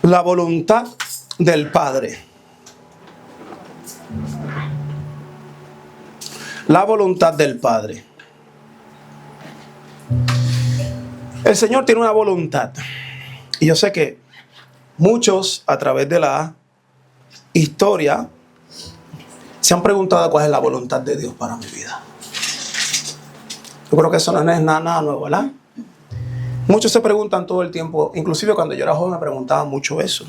La voluntad del Padre. La voluntad del Padre. El Señor tiene una voluntad. Y yo sé que muchos a través de la historia se han preguntado cuál es la voluntad de Dios para mi vida. Yo creo que eso no es nada nuevo, ¿verdad? Muchos se preguntan todo el tiempo, inclusive cuando yo era joven me preguntaba mucho eso.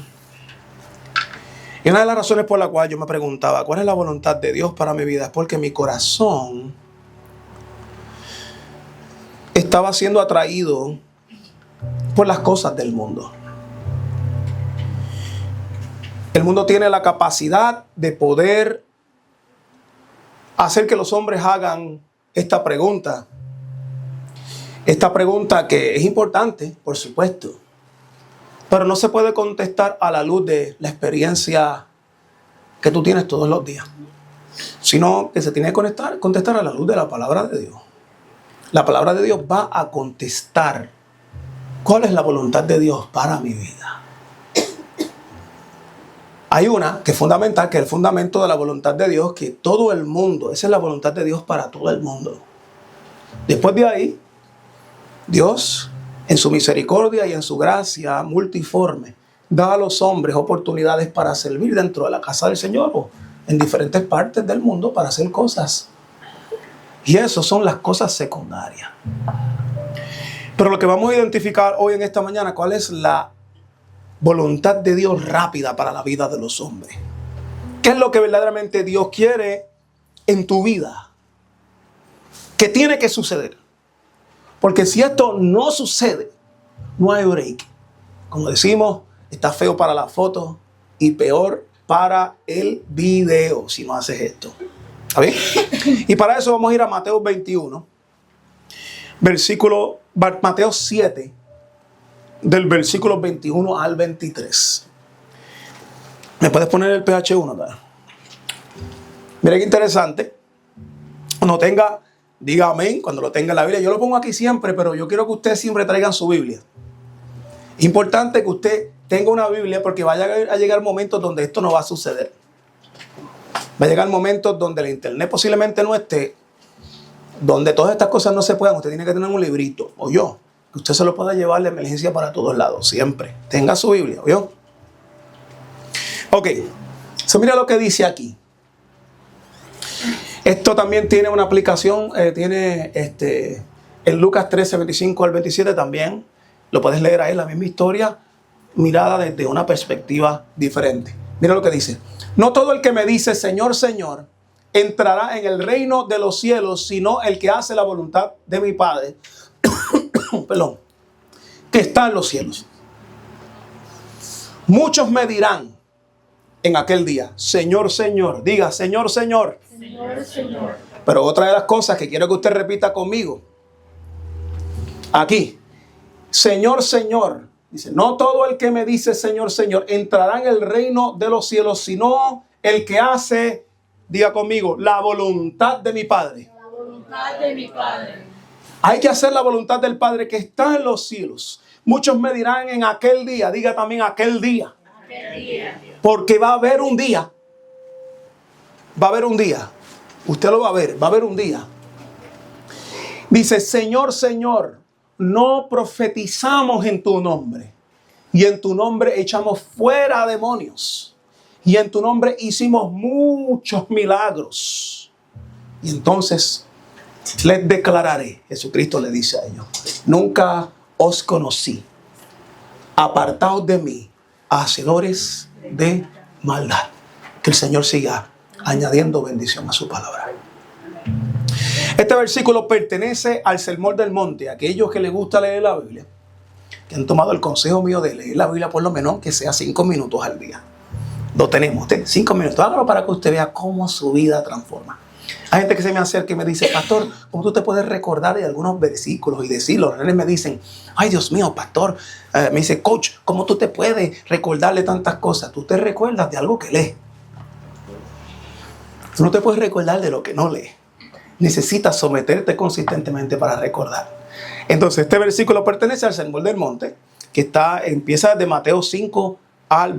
Y una de las razones por la cual yo me preguntaba cuál es la voluntad de Dios para mi vida es porque mi corazón estaba siendo atraído por las cosas del mundo. El mundo tiene la capacidad de poder hacer que los hombres hagan esta pregunta. Esta pregunta que es importante, por supuesto, pero no se puede contestar a la luz de la experiencia que tú tienes todos los días, sino que se tiene que contestar a la luz de la palabra de Dios. La palabra de Dios va a contestar cuál es la voluntad de Dios para mi vida. Hay una que es fundamental, que es el fundamento de la voluntad de Dios, que todo el mundo, esa es la voluntad de Dios para todo el mundo. Después de ahí, Dios, en su misericordia y en su gracia multiforme, da a los hombres oportunidades para servir dentro de la casa del Señor o en diferentes partes del mundo para hacer cosas. Y eso son las cosas secundarias. Pero lo que vamos a identificar hoy en esta mañana, ¿cuál es la voluntad de Dios rápida para la vida de los hombres? ¿Qué es lo que verdaderamente Dios quiere en tu vida? ¿Qué tiene que suceder? Porque si esto no sucede, no hay break. Como decimos, está feo para la foto y peor para el video si no haces esto. ¿Está bien? Y para eso vamos a ir a Mateo 21, Mateo 7, del versículo 21 al 23. ¿Me puedes poner el PH1? ¿Verdad? Mira qué interesante. Cuando tenga, diga amén cuando lo tenga en la Biblia. Yo lo pongo aquí siempre, pero yo quiero que ustedes siempre traigan su Biblia. Es importante que usted tenga una Biblia porque vaya a llegar momentos donde esto no va a suceder. Va a llegar momentos donde el internet posiblemente no esté, donde todas estas cosas no se puedan. Usted tiene que tener un librito, o yo, que usted se lo pueda llevar de emergencia para todos lados, siempre. Tenga su Biblia, ¿o yo? Ok, mira lo que dice aquí. Esto también tiene una aplicación, en Lucas 13, 25 al 27 también. Lo puedes leer ahí, la misma historia, mirada desde una perspectiva diferente. Mira lo que dice. No todo el que me dice, Señor, Señor, entrará en el reino de los cielos, sino el que hace la voluntad de mi Padre, perdón, que está en los cielos. Muchos me dirán en aquel día, Señor, Señor, diga, Señor, Señor. Señor, Señor. Pero otra de las cosas que quiero que usted repita conmigo, aquí, Señor, Señor, dice, no todo el que me dice Señor, Señor, entrará en el reino de los cielos, sino el que hace, diga conmigo, la voluntad de mi Padre. La voluntad de mi Padre. Hay que hacer la voluntad del Padre que está en los cielos. Muchos me dirán en aquel día, diga también aquel día. Aquel día. Porque va a haber un día. Va a haber un día. Usted lo va a ver. Va a haber un día. Dice, Señor, Señor, no profetizamos en tu nombre. Y en tu nombre echamos fuera demonios. Y en tu nombre hicimos muchos milagros. Y entonces les declararé, Jesucristo le dice a ellos, nunca os conocí. Apartaos de mí, hacedores de maldad. Que el Señor siga añadiendo bendición a su palabra. Este versículo pertenece al Sermón del Monte. Aquellos que les gusta leer la Biblia, que han tomado el consejo mío de leer la Biblia por lo menos que sea 5 minutos al día. Lo tenemos, 5 minutos. Hágalo para que usted vea cómo su vida transforma. Hay gente que se me acerca y me dice, pastor, ¿cómo tú te puedes recordar de algunos versículos y decirlos? Los nenes me dicen, ay Dios mío, pastor. Me dice, coach, ¿cómo tú te puedes recordar de tantas cosas? Tú te recuerdas de algo que lees. Tú no te puedes recordar de lo que no lees. Necesitas someterte consistentemente para recordar. Entonces, este versículo pertenece al Sermón del Monte, que empieza de Mateo 5, al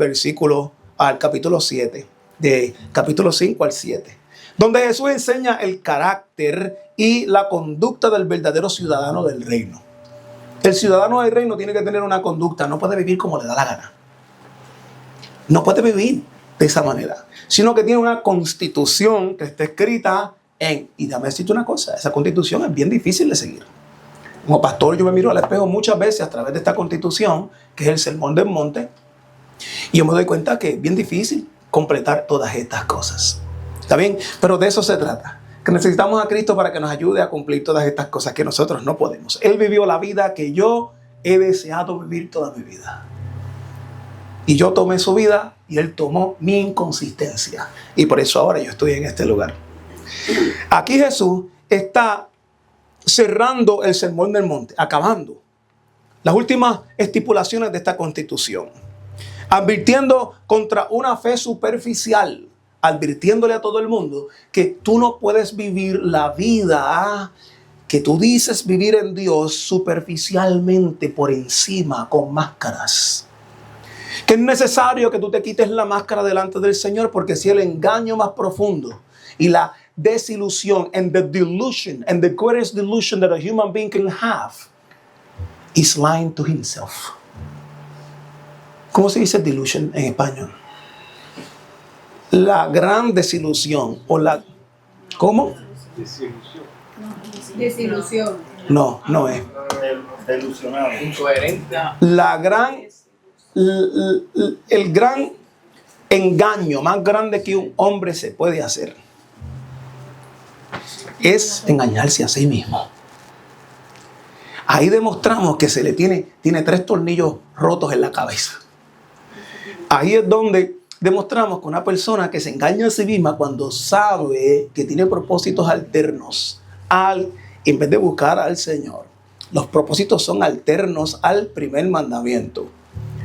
capítulo 7, de capítulo 5 al 7, donde Jesús enseña el carácter y la conducta del verdadero ciudadano del reino. El ciudadano del reino tiene que tener una conducta, no puede vivir como le da la gana. No puede vivir de esa manera, sino que tiene una constitución que está escrita y déjame decirte una cosa, esa constitución es bien difícil de seguir. Como pastor yo me miro al espejo muchas veces a través de esta constitución, que es el Sermón del Monte, y yo me doy cuenta que es bien difícil completar todas estas cosas. ¿Está bien? Pero de eso se trata, que necesitamos a Cristo para que nos ayude a cumplir todas estas cosas que nosotros no podemos. Él vivió la vida que yo he deseado vivir toda mi vida. Y yo tomé su vida y Él tomó mi inconsistencia. Y por eso ahora yo estoy en este lugar. Aquí Jesús está cerrando el Sermón del Monte, acabando las últimas estipulaciones de esta constitución, advirtiendo contra una fe superficial, advirtiéndole a todo el mundo que tú no puedes vivir la vida que tú dices vivir en Dios superficialmente, por encima, con máscaras. Que es necesario que tú te quites la máscara delante del Señor, porque si el engaño más profundo y la desilusión and the delusion and the greatest delusion that a human being can have is lying to himself. ¿Cómo se dice delusion en español? La gran desilusión o la... ¿Cómo? Desilusión. No, no es. Delusionado. Incoherente. La gran... El gran engaño más grande que un hombre se puede hacer es engañarse a sí mismo. Ahí demostramos que se le tiene 3 tornillos rotos en la cabeza. Ahí es donde demostramos que una persona que se engaña a sí misma cuando sabe que tiene propósitos alternos en vez de buscar al Señor. Los propósitos son alternos al primer mandamiento.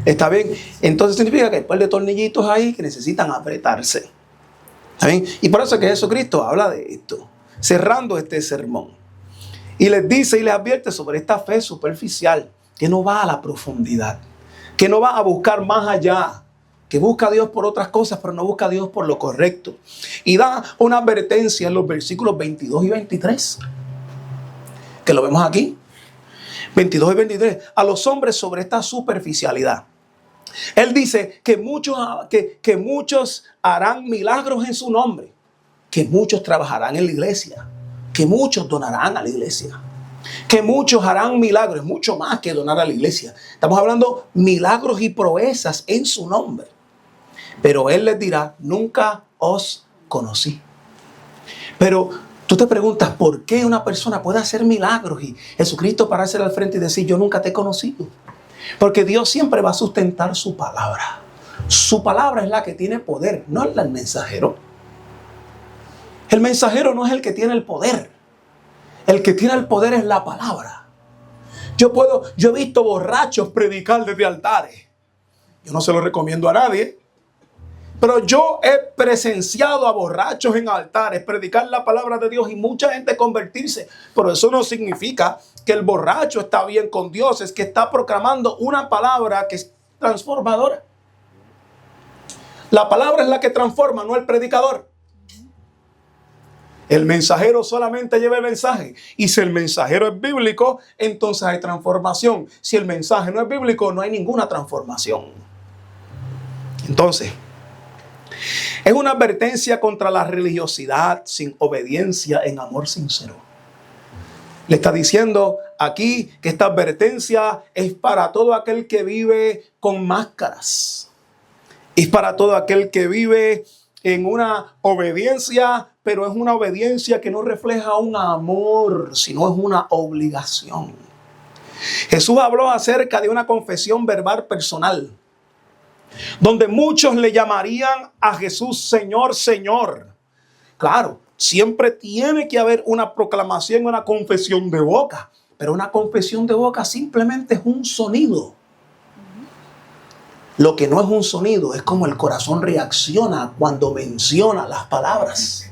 ¿Está bien? Entonces significa que hay un par de tornillitos ahí que necesitan apretarse. ¿Está bien? Y por eso es que Jesucristo habla de esto, cerrando este sermón. Y les dice y les advierte sobre esta fe superficial, que no va a la profundidad, que no va a buscar más allá, que busca a Dios por otras cosas, pero no busca a Dios por lo correcto. Y da una advertencia en los versículos 22 y 23, que lo vemos aquí. 22 y 23, a los hombres sobre esta superficialidad. Él dice que muchos harán milagros en su nombre, que muchos trabajarán en la iglesia, que muchos donarán a la iglesia, que muchos harán milagros, mucho más que donar a la iglesia. Estamos hablando milagros y proezas en su nombre. Pero Él les dirá, nunca os conocí. Pero tú te preguntas, ¿por qué una persona puede hacer milagros y Jesucristo pararse al frente y decir, yo nunca te he conocido? Porque Dios siempre va a sustentar su palabra. Su palabra es la que tiene poder, no es el mensajero. El mensajero no es el que tiene el poder. El que tiene el poder es la palabra. Yo he visto borrachos predicar desde altares. Yo no se lo recomiendo a nadie. Pero yo he presenciado a borrachos en altares predicar la palabra de Dios y mucha gente convertirse. Pero eso no significa que el borracho está bien con Dios. Es que está proclamando una palabra que es transformadora. La palabra es la que transforma, no el predicador. El mensajero solamente lleva el mensaje. Y si el mensajero es bíblico, entonces hay transformación. Si el mensaje no es bíblico, no hay ninguna transformación. Entonces, es una advertencia contra la religiosidad sin obediencia en amor sincero. Le está diciendo aquí que esta advertencia es para todo aquel que vive con máscaras. Es para todo aquel que vive en una obediencia, pero es una obediencia que no refleja un amor, sino es una obligación. Jesús habló acerca de una confesión verbal personal, donde muchos le llamarían a Jesús Señor, Señor. Claro, siempre tiene que haber una proclamación, una confesión de boca, pero una confesión de boca simplemente es un sonido. Lo que no es un sonido es como el corazón reacciona cuando menciona las palabras.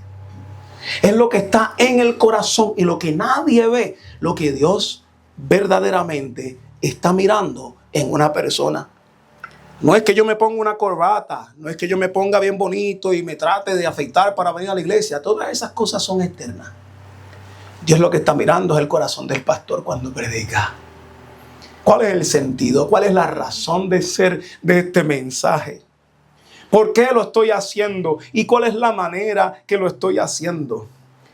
Es lo que está en el corazón y lo que nadie ve, lo que Dios verdaderamente está mirando en una persona. No es que yo me ponga una corbata, no es que yo me ponga bien bonito y me trate de afeitar para venir a la iglesia. Todas esas cosas son externas. Dios lo que está mirando es el corazón del pastor cuando predica. ¿Cuál es el sentido? ¿Cuál es la razón de ser de este mensaje? ¿Por qué lo estoy haciendo? ¿Y cuál es la manera que lo estoy haciendo?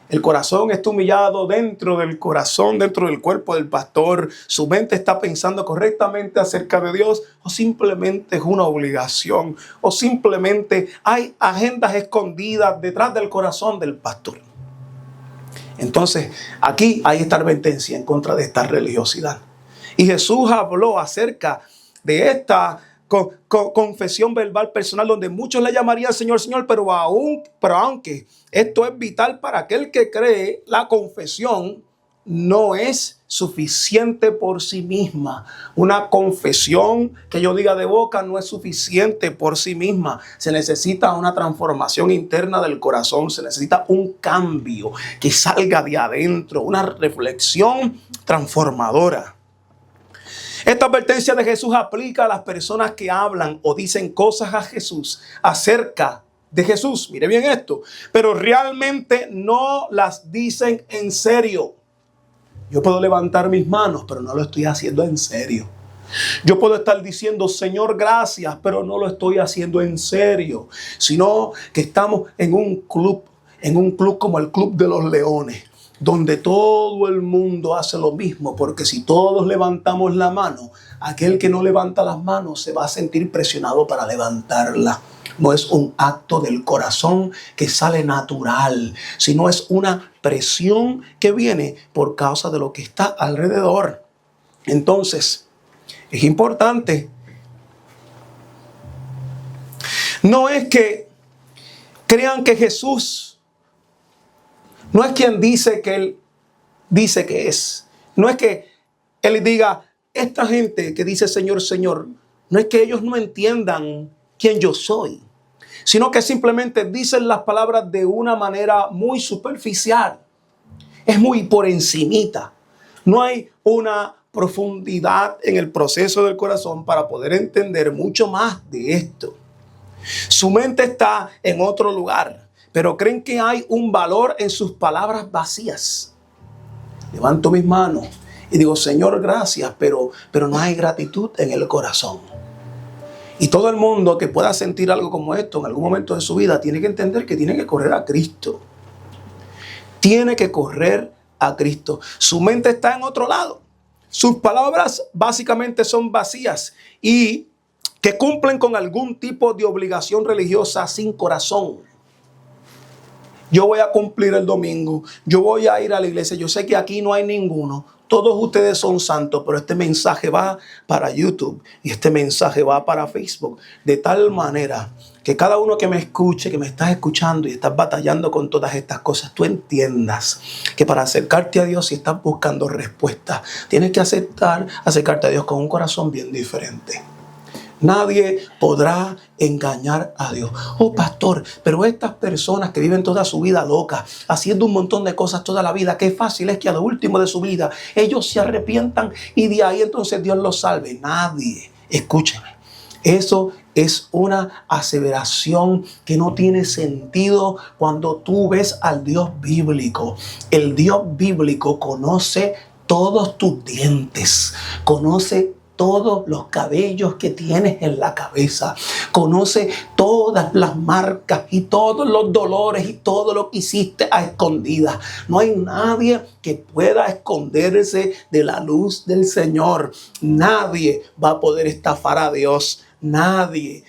El corazón está humillado dentro del corazón, dentro del cuerpo del pastor. Su mente está pensando correctamente acerca de Dios, o simplemente es una obligación, o simplemente hay agendas escondidas detrás del corazón del pastor. Entonces, aquí hay esta advertencia en contra de esta religiosidad. Y Jesús habló acerca de esta confesión verbal personal, donde muchos le llamarían Señor, Señor, pero aunque esto es vital para aquel que cree, la confesión no es suficiente por sí misma. Una confesión que yo diga de boca no es suficiente por sí misma. Se necesita una transformación interna del corazón, se necesita un cambio que salga de adentro, una reflexión transformadora. Esta advertencia de Jesús aplica a las personas que hablan o dicen cosas a Jesús acerca de Jesús. Mire bien esto, pero realmente no las dicen en serio. Yo puedo levantar mis manos, pero no lo estoy haciendo en serio. Yo puedo estar diciendo, Señor, gracias, pero no lo estoy haciendo en serio. Sino que estamos en un club como el Club de los Leones, donde todo el mundo hace lo mismo, porque si todos levantamos la mano, aquel que no levanta las manos se va a sentir presionado para levantarla. No es un acto del corazón que sale natural, sino es una presión que viene por causa de lo que está alrededor. Entonces, es importante. No es que crean que Jesús no es quien dice que Él dice que es. No es que Él diga, esta gente que dice Señor, Señor, no es que ellos no entiendan quién yo soy, sino que simplemente dicen las palabras de una manera muy superficial. Es muy por encimita. No hay una profundidad en el proceso del corazón para poder entender mucho más de esto. Su mente está en otro lugar, pero creen que hay un valor en sus palabras vacías. Levanto mis manos y digo, Señor, gracias, pero no hay gratitud en el corazón. Y todo el mundo que pueda sentir algo como esto en algún momento de su vida tiene que entender que tiene que correr a Cristo. Tiene que correr a Cristo. Su mente está en otro lado. Sus palabras básicamente son vacías y que cumplen con algún tipo de obligación religiosa sin corazón. Yo voy a cumplir el domingo, yo voy a ir a la iglesia, yo sé que aquí no hay ninguno. Todos ustedes son santos, pero este mensaje va para YouTube y este mensaje va para Facebook. De tal manera que cada uno que me escuche, que me estás escuchando y estás batallando con todas estas cosas, tú entiendas que para acercarte a Dios, si estás buscando respuestas, tienes que acercarte a Dios con un corazón bien diferente. Nadie podrá engañar a Dios. Oh, pastor, pero estas personas que viven toda su vida locas, haciendo un montón de cosas toda la vida, qué fácil es que a lo último de su vida ellos se arrepientan y de ahí entonces Dios los salve. Nadie. Escúcheme. Eso es una aseveración que no tiene sentido cuando tú ves al Dios bíblico. El Dios bíblico conoce todos tus dientes, conoce todos los cabellos que tienes en la cabeza, conoce todas las marcas y todos los dolores y todo lo que hiciste a escondidas. No hay nadie que pueda esconderse de la luz del Señor. Nadie va a poder estafar a Dios. Nadie.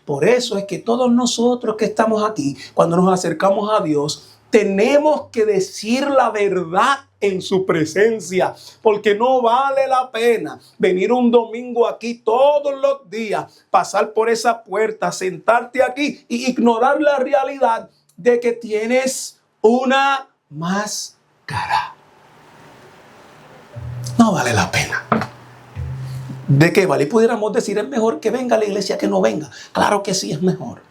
Por eso es que todos nosotros que estamos aquí, cuando nos acercamos a Dios, tenemos que decir la verdad en su presencia, porque no vale la pena venir un domingo aquí todos los días, pasar por esa puerta, sentarte aquí y ignorar la realidad de que tienes una máscara. No vale la pena. ¿De qué vale? Y pudiéramos decir, es mejor que venga a la iglesia que no venga. Claro que sí, es mejor.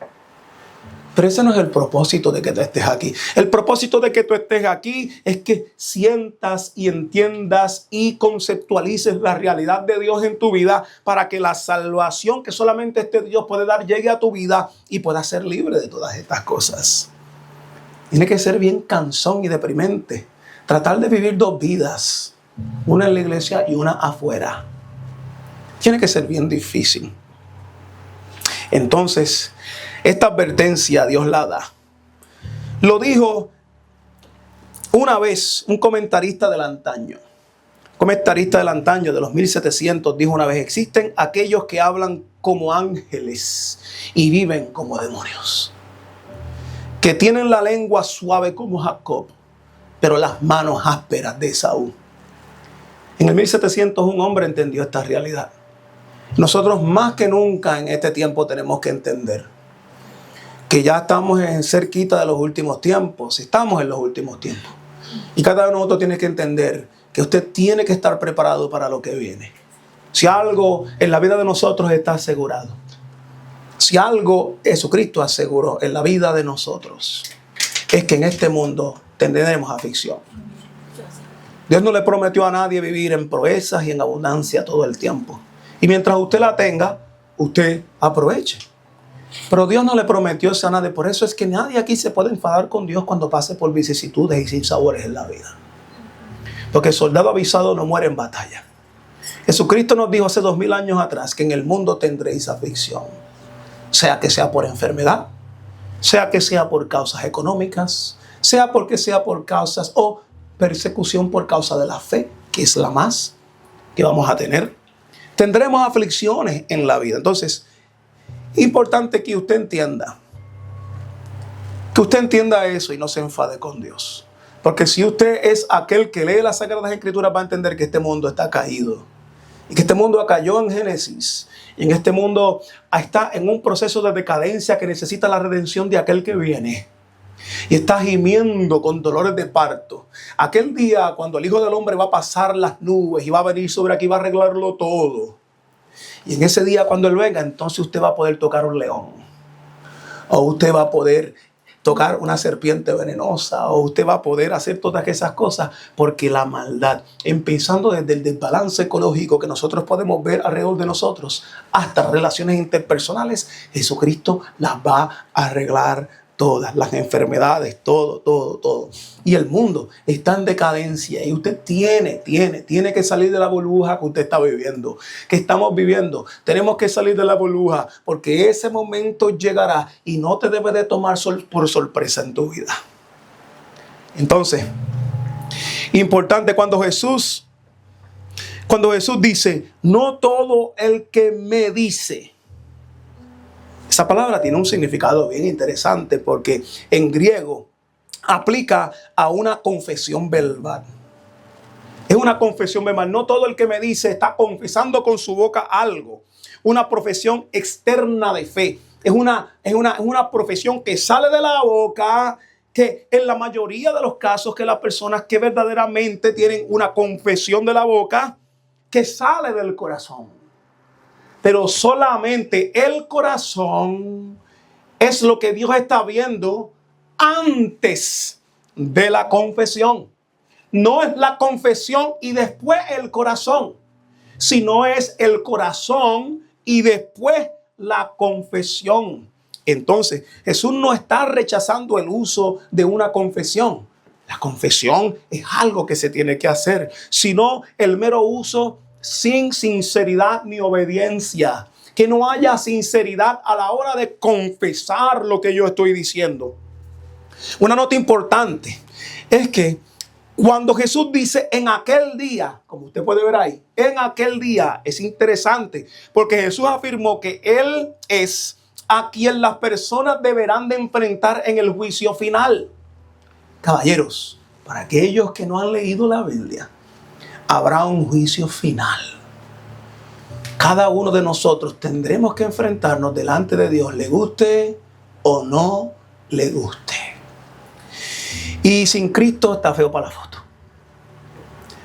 Pero ese no es el propósito de que tú estés aquí. El propósito de que tú estés aquí es que sientas y entiendas y conceptualices la realidad de Dios en tu vida para que la salvación que solamente este Dios puede dar llegue a tu vida y puedas ser libre de todas estas cosas. Tiene que ser bien cansón y deprimente tratar de vivir dos vidas, una en la iglesia y una afuera. Tiene que ser bien difícil. Entonces, esta advertencia Dios la da. Lo dijo una vez un comentarista del antaño. Un comentarista del antaño de los 1700 dijo una vez: existen aquellos que hablan como ángeles y viven como demonios, que tienen la lengua suave como Jacob, pero las manos ásperas de Esaú. En el 1700 un hombre entendió esta realidad. Nosotros más que nunca en este tiempo tenemos que entender que ya estamos cerquita de los últimos tiempos. Estamos en los últimos tiempos. Y cada uno de nosotros tiene que entender que usted tiene que estar preparado para lo que viene. Si algo en la vida de nosotros está asegurado, si algo Jesucristo aseguró en la vida de nosotros, es que en este mundo tendremos aflicción. Dios no le prometió a nadie vivir en proezas y en abundancia todo el tiempo. Y mientras usted la tenga, usted aproveche. Pero Dios no le prometió eso a nadie. Por eso es que nadie aquí se puede enfadar con Dios cuando pase por vicisitudes y sinsabores en la vida. Porque el soldado avisado no muere en batalla. Jesucristo nos dijo hace 2000 años atrás que en el mundo tendréis aflicción. Sea que sea por enfermedad, sea que sea por causas económicas, sea porque sea por causas o persecución por causa de la fe, que es la más que vamos a tener. Tendremos aflicciones en la vida. Entonces, importante que usted entienda eso y no se enfade con Dios. Porque si usted es aquel que lee las Sagradas Escrituras, va a entender que este mundo está caído. Y que este mundo cayó en Génesis. Y en este mundo está en un proceso de decadencia que necesita la redención de aquel que viene. Y está gimiendo con dolores de parto. Aquel día cuando el Hijo del Hombre va a pasar las nubes y va a venir sobre aquí y va a arreglarlo todo. Y en ese día cuando Él venga, entonces usted va a poder tocar un león. O usted va a poder tocar una serpiente venenosa. O usted va a poder hacer todas esas cosas. Porque la maldad, empezando desde el desbalance ecológico que nosotros podemos ver alrededor de nosotros, hasta relaciones interpersonales, Jesucristo las va a arreglar todas, las enfermedades, todo. Y el mundo está en decadencia y usted tiene que salir de la burbuja que usted está viviendo, que estamos viviendo. Tenemos que salir de la burbuja porque ese momento llegará y no te debe de tomar por sorpresa en tu vida. Entonces, importante cuando Jesús dice, no todo el que me dice. Esa palabra tiene un significado bien interesante porque en griego aplica a una confesión verbal. Es una confesión verbal. No todo el que me dice está confesando con su boca algo. Una profesión externa de fe. Es una profesión que sale de la boca, que en la mayoría de los casos que las personas que verdaderamente tienen una confesión de la boca, que sale del corazón. Pero solamente el corazón es lo que Dios está viendo antes de la confesión. No es la confesión y después el corazón, sino es el corazón y después la confesión. Entonces, Jesús no está rechazando el uso de una confesión. La confesión es algo que se tiene que hacer, sino el mero uso sin sinceridad ni obediencia. Que no haya sinceridad a la hora de confesar lo que yo estoy diciendo. Una nota importante es que cuando Jesús dice en aquel día, como usted puede ver ahí, en aquel día, es interesante porque Jesús afirmó que Él es a quien las personas deberán de enfrentar en el juicio final. Caballeros, para aquellos que no han leído la Biblia, habrá un juicio final. Cada uno de nosotros tendremos que enfrentarnos delante de Dios, le guste o no le guste. Y sin Cristo está feo para la foto.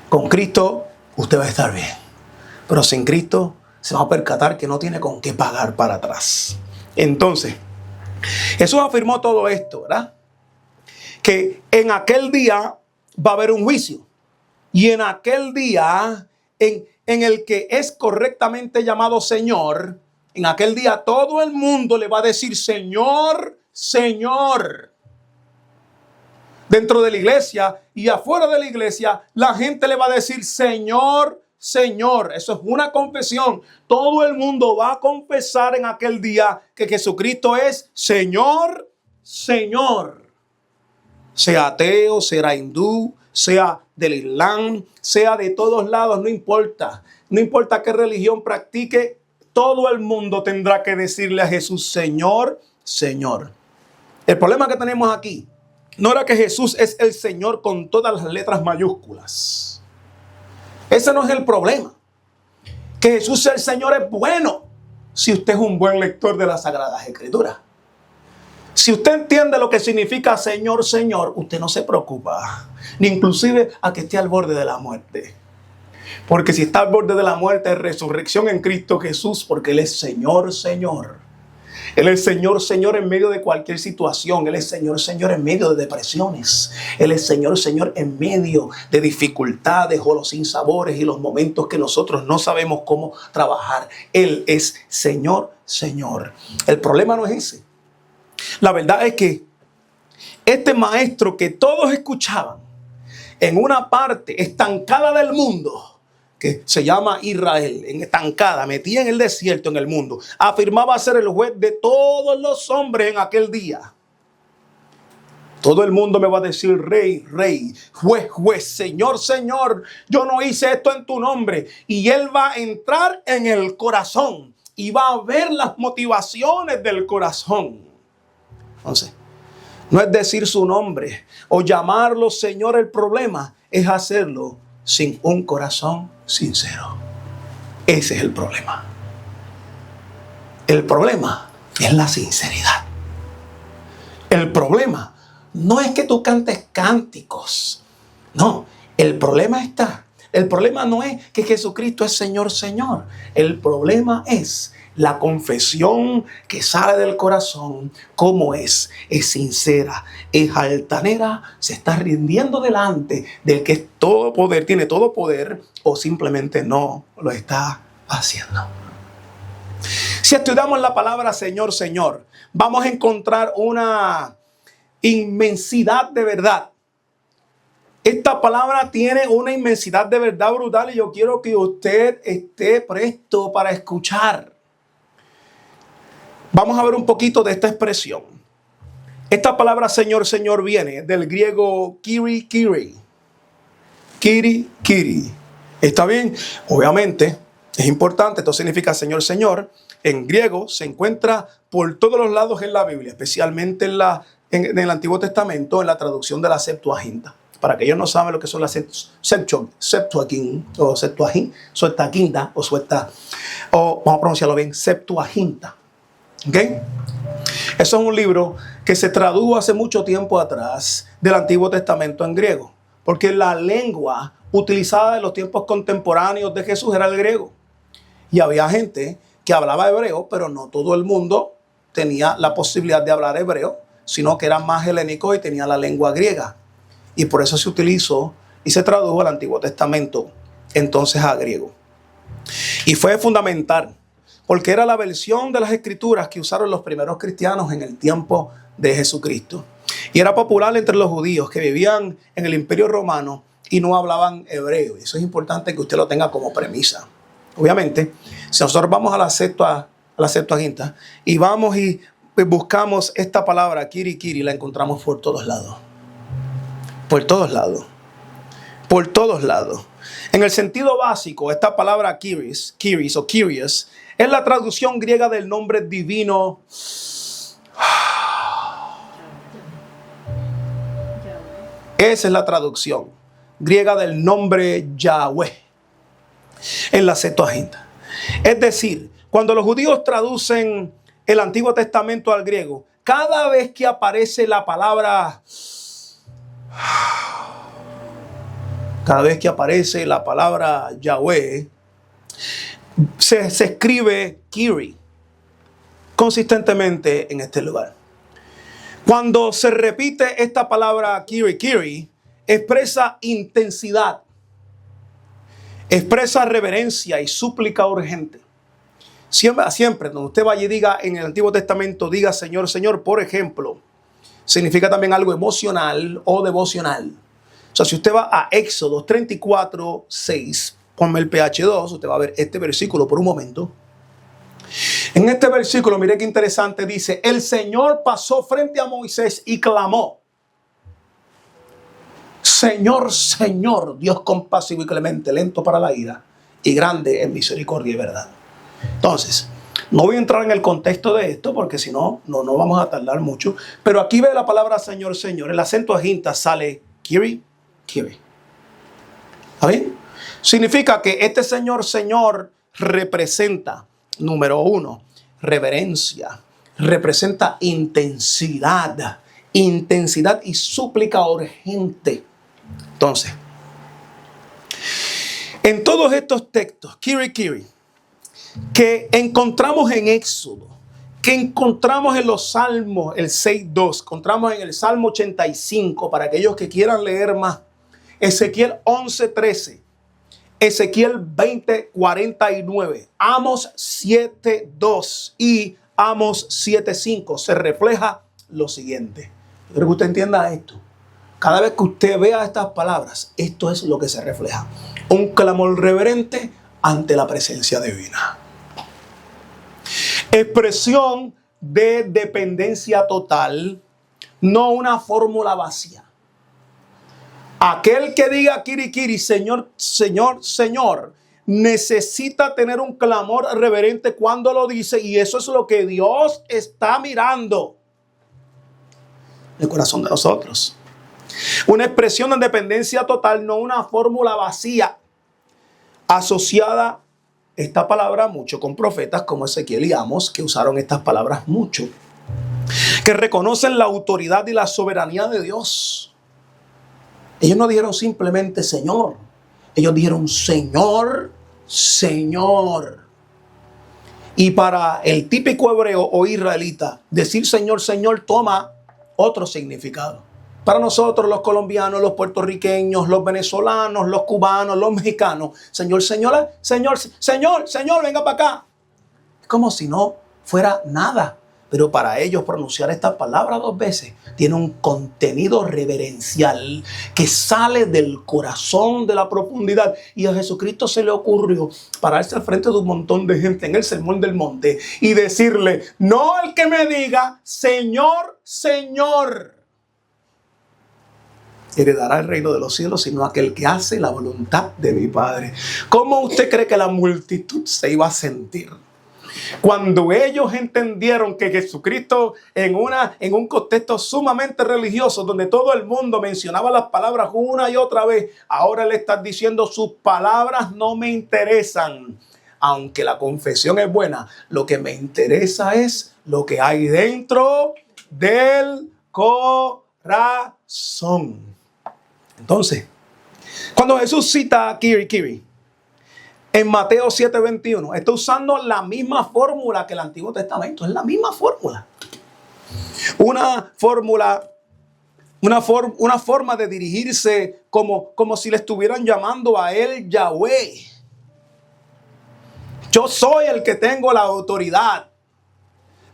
Con Cristo usted va a estar bien. Pero sin Cristo se va a percatar que no tiene con qué pagar para atrás. Entonces, Jesús afirmó todo esto, ¿verdad? Que en aquel día va a haber un juicio. Y en aquel día, en el que es correctamente llamado Señor, en aquel día todo el mundo le va a decir Señor, Señor. Dentro de la iglesia y afuera de la iglesia, la gente le va a decir Señor, Señor. Eso es una confesión. Todo el mundo va a confesar en aquel día que Jesucristo es Señor, Señor. Sea ateo, sea hindú, sea del Islam, sea de todos lados, no importa. No importa qué religión practique, todo el mundo tendrá que decirle a Jesús Señor, Señor. El problema que tenemos aquí no era que Jesús es el Señor con todas las letras mayúsculas. Ese no es el problema. Que Jesús sea el Señor es bueno si usted es un buen lector de las Sagradas Escrituras. Si usted entiende lo que significa Señor, Señor, usted no se preocupa, ni inclusive a que esté al borde de la muerte. Porque si está al borde de la muerte, es resurrección en Cristo Jesús, porque Él es Señor, Señor. Él es Señor, Señor en medio de cualquier situación. Él es Señor, Señor en medio de depresiones. Él es Señor, Señor en medio de dificultades o los sinsabores y los momentos que nosotros no sabemos cómo trabajar. Él es Señor, Señor. El problema no es ese. La verdad es que este maestro que todos escuchaban en una parte estancada del mundo, que se llama Israel, en estancada, metida en el desierto en el mundo, afirmaba ser el juez de todos los hombres en aquel día. Todo el mundo me va a decir rey, rey, juez, juez, señor, señor, yo no hice esto en tu nombre. Y él va a entrar en el corazón y va a ver las motivaciones del corazón. Entonces, no es decir su nombre o llamarlo Señor, el problema es hacerlo sin un corazón sincero. Ese es el problema. El problema es la sinceridad. El problema no es que tú cantes cánticos. No, el problema está. El problema no es que Jesucristo es Señor, Señor. El problema es la confesión que sale del corazón. ¿Cómo es? Es sincera, es altanera, se está rindiendo delante del que es todo poder, tiene todo poder, o simplemente no lo está haciendo. Si estudiamos la palabra Señor, Señor, vamos a encontrar una inmensidad de verdad. Esta palabra tiene una inmensidad de verdad brutal y yo quiero que usted esté presto para escuchar. Vamos a ver un poquito de esta expresión. Esta palabra Señor, Señor viene del griego kiri, kiri. Kiri, kiri. ¿Está bien? Obviamente es importante. Esto significa Señor, Señor. En griego se encuentra por todos los lados en la Biblia, especialmente en el Antiguo Testamento, en la traducción de la Septuaginta. Para aquellos no saben lo que son las Septuaginta, o vamos a pronunciarlo bien, Septuaginta. ¿Okay? Eso es un libro que se tradujo hace mucho tiempo atrás del Antiguo Testamento en griego, porque la lengua utilizada en los tiempos contemporáneos de Jesús era el griego. Y había gente que hablaba hebreo, pero no todo el mundo tenía la posibilidad de hablar hebreo, sino que eran más helénicos y tenía la lengua griega. Y por eso se utilizó y se tradujo al Antiguo Testamento entonces a griego. Y fue fundamental, porque era la versión de las Escrituras que usaron los primeros cristianos en el tiempo de Jesucristo. Y era popular entre los judíos que vivían en el Imperio Romano y no hablaban hebreo. Eso es importante que usted lo tenga como premisa. Obviamente, si nosotros vamos a la Septuaginta y vamos y buscamos esta palabra, kiri, kiri, la encontramos por todos lados. Por todos lados. Por todos lados. En el sentido básico, esta palabra kiris o kyrios es la traducción griega del nombre divino. Esa es la traducción griega del nombre Yahweh en la Septuaginta. Es decir, cuando los judíos traducen el Antiguo Testamento al griego, cada vez que aparece la palabra Yahweh, se escribe Kiri consistentemente en este lugar. Cuando se repite esta palabra kiri, expresa intensidad, expresa reverencia y súplica urgente. Siempre, cuando usted vaya y diga en el Antiguo Testamento, diga Señor, Señor, por ejemplo, significa también algo emocional o devocional. O sea, si usted va a Éxodo 34, 6, ponme el PH2, usted va a ver este versículo por un momento. En este versículo, mire qué interesante, dice, el Señor pasó frente a Moisés y clamó, Señor, Señor, Dios compasivo y clemente, lento para la ira y grande en misericordia y verdad. Entonces, no voy a entrar en el contexto de esto porque si no, no vamos a tardar mucho. Pero aquí ve la palabra Señor, Señor. El acento aginta sale kiri. ¿Está bien? Significa que este Señor, Señor representa, número uno, reverencia. Representa intensidad y súplica urgente. Entonces, en todos estos textos, kiri, que encontramos en Éxodo, que encontramos en los Salmos, el 6.2, encontramos en el Salmo 85, para aquellos que quieran leer más, Ezequiel 11.13, Ezequiel 20.49, Amos 7.2 y Amos 7.5, se refleja lo siguiente. Quiero que usted entienda esto. Cada vez que usted vea estas palabras, esto es lo que se refleja. Un clamor reverente ante la presencia divina. Expresión de dependencia total, no una fórmula vacía. Aquel que diga kiri, Señor, Señor, Señor, necesita tener un clamor reverente cuando lo dice, y eso es lo que Dios está mirando en el corazón de nosotros. Una expresión de dependencia total, no una fórmula vacía, asociada esta palabra mucho con profetas como Ezequiel y Amos, que usaron estas palabras mucho, que reconocen la autoridad y la soberanía de Dios. Ellos no dijeron simplemente Señor, ellos dijeron Señor, Señor. Y para el típico hebreo o israelita, decir Señor, Señor toma otro significado. Para nosotros los colombianos, los puertorriqueños, los venezolanos, los cubanos, los mexicanos, Señor, señora, Señor, Señor, Señor, venga para acá. Es como si no fuera nada. Pero para ellos pronunciar esta palabra dos veces tiene un contenido reverencial que sale del corazón, de la profundidad. Y a Jesucristo se le ocurrió pararse al frente de un montón de gente en el Sermón del Monte y decirle, no el que me diga, Señor, Señor, heredará el reino de los cielos, sino aquel que hace la voluntad de mi Padre. ¿Cómo usted cree que la multitud se iba a sentir cuando ellos entendieron que Jesucristo en un contexto sumamente religioso, donde todo el mundo mencionaba las palabras una y otra vez, ahora le están diciendo sus palabras no me interesan? Aunque la confesión es buena, lo que me interesa es lo que hay dentro del corazón. Entonces, cuando Jesús cita kiri, en Mateo 7:21, está usando la misma fórmula que el Antiguo Testamento. Es la misma fórmula. Una forma de dirigirse como si le estuvieran llamando a él Yahweh. Yo soy el que tengo la autoridad,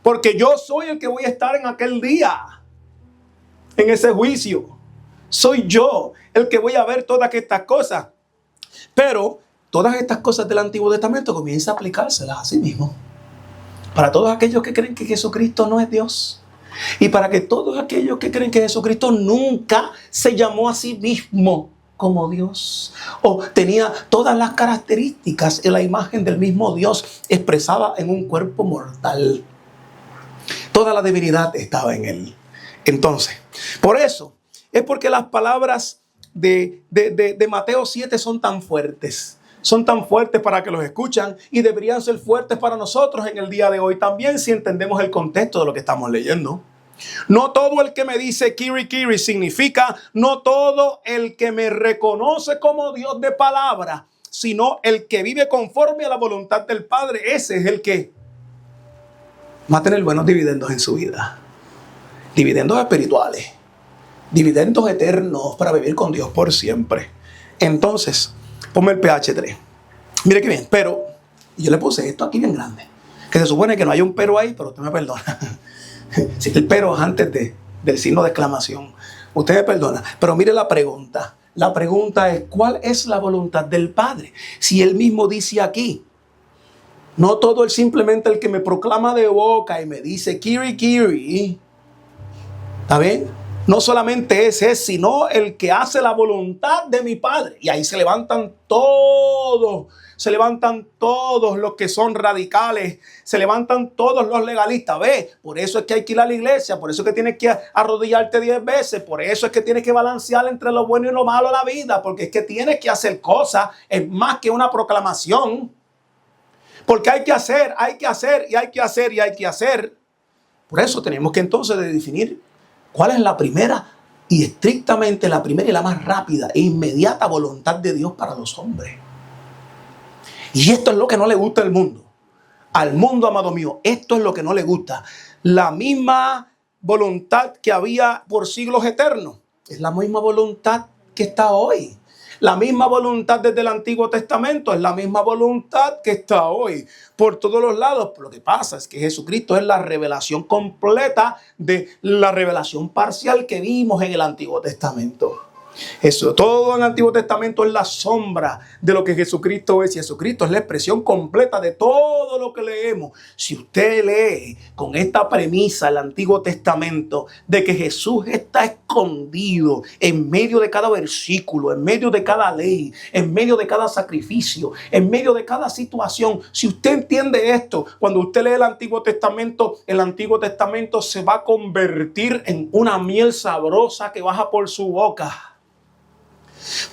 porque yo soy el que voy a estar en aquel día, en ese juicio. Soy yo el que voy a ver todas estas cosas. Pero todas estas cosas del Antiguo Testamento comienza a aplicárselas a sí mismo. Para todos aquellos que creen que Jesucristo no es Dios. Y para que todos aquellos que creen que Jesucristo nunca se llamó a sí mismo como Dios. O tenía todas las características y la imagen del mismo Dios expresada en un cuerpo mortal. Toda la divinidad estaba en él. Entonces, por eso, es porque las palabras de Mateo 7 son tan fuertes. Son tan fuertes para que los escuchan y deberían ser fuertes para nosotros en el día de hoy también si entendemos el contexto de lo que estamos leyendo. No todo el que me dice kiri significa no todo el que me reconoce como Dios de palabra, sino el que vive conforme a la voluntad del Padre. Ese es el que va a tener buenos dividendos en su vida. dividendos espirituales, dividendos eternos para vivir con Dios por siempre. Entonces, ponme el PH3. Mire qué bien, pero yo le puse esto aquí bien grande, que se supone que no hay un pero ahí, pero usted me perdona. Si el pero es antes del signo de exclamación, usted me perdona. Pero mire la pregunta. La pregunta es, ¿cuál es la voluntad del Padre? Si Él mismo dice aquí, no todo es simplemente el que me proclama de boca y me dice, Kiri, Kiri. ¿Está bien? No solamente ese es, sino el que hace la voluntad de mi Padre. Y ahí se levantan todos los que son radicales, se levantan todos los legalistas. Ve, por eso es que hay que ir a la iglesia, por eso es que tienes que arrodillarte 10 veces, por eso es que tienes que balancear entre lo bueno y lo malo de la vida, porque es que tienes que hacer cosas, es más que una proclamación. Porque hay que hacer y hay que hacer y hay que hacer. Por eso tenemos que entonces definir cuál es la primera y estrictamente la primera y la más rápida e inmediata voluntad de Dios para los hombres. Y esto es lo que no le gusta al mundo. Al mundo, amado mío, esto es lo que no le gusta. La misma voluntad que había por siglos eternos es la misma voluntad que está hoy. La misma voluntad desde el Antiguo Testamento es la misma voluntad que está hoy por todos los lados. Lo que pasa es que Jesucristo es la revelación completa de la revelación parcial que vimos en el Antiguo Testamento. Eso, todo en el Antiguo Testamento es la sombra de lo que Jesucristo es. Y Jesucristo es la expresión completa de todo lo que leemos. Si usted lee con esta premisa el Antiguo Testamento de que Jesús está escondido en medio de cada versículo, en medio de cada ley, en medio de cada sacrificio, en medio de cada situación. Si usted entiende esto, cuando usted lee el Antiguo Testamento se va a convertir en una miel sabrosa que baja por su boca.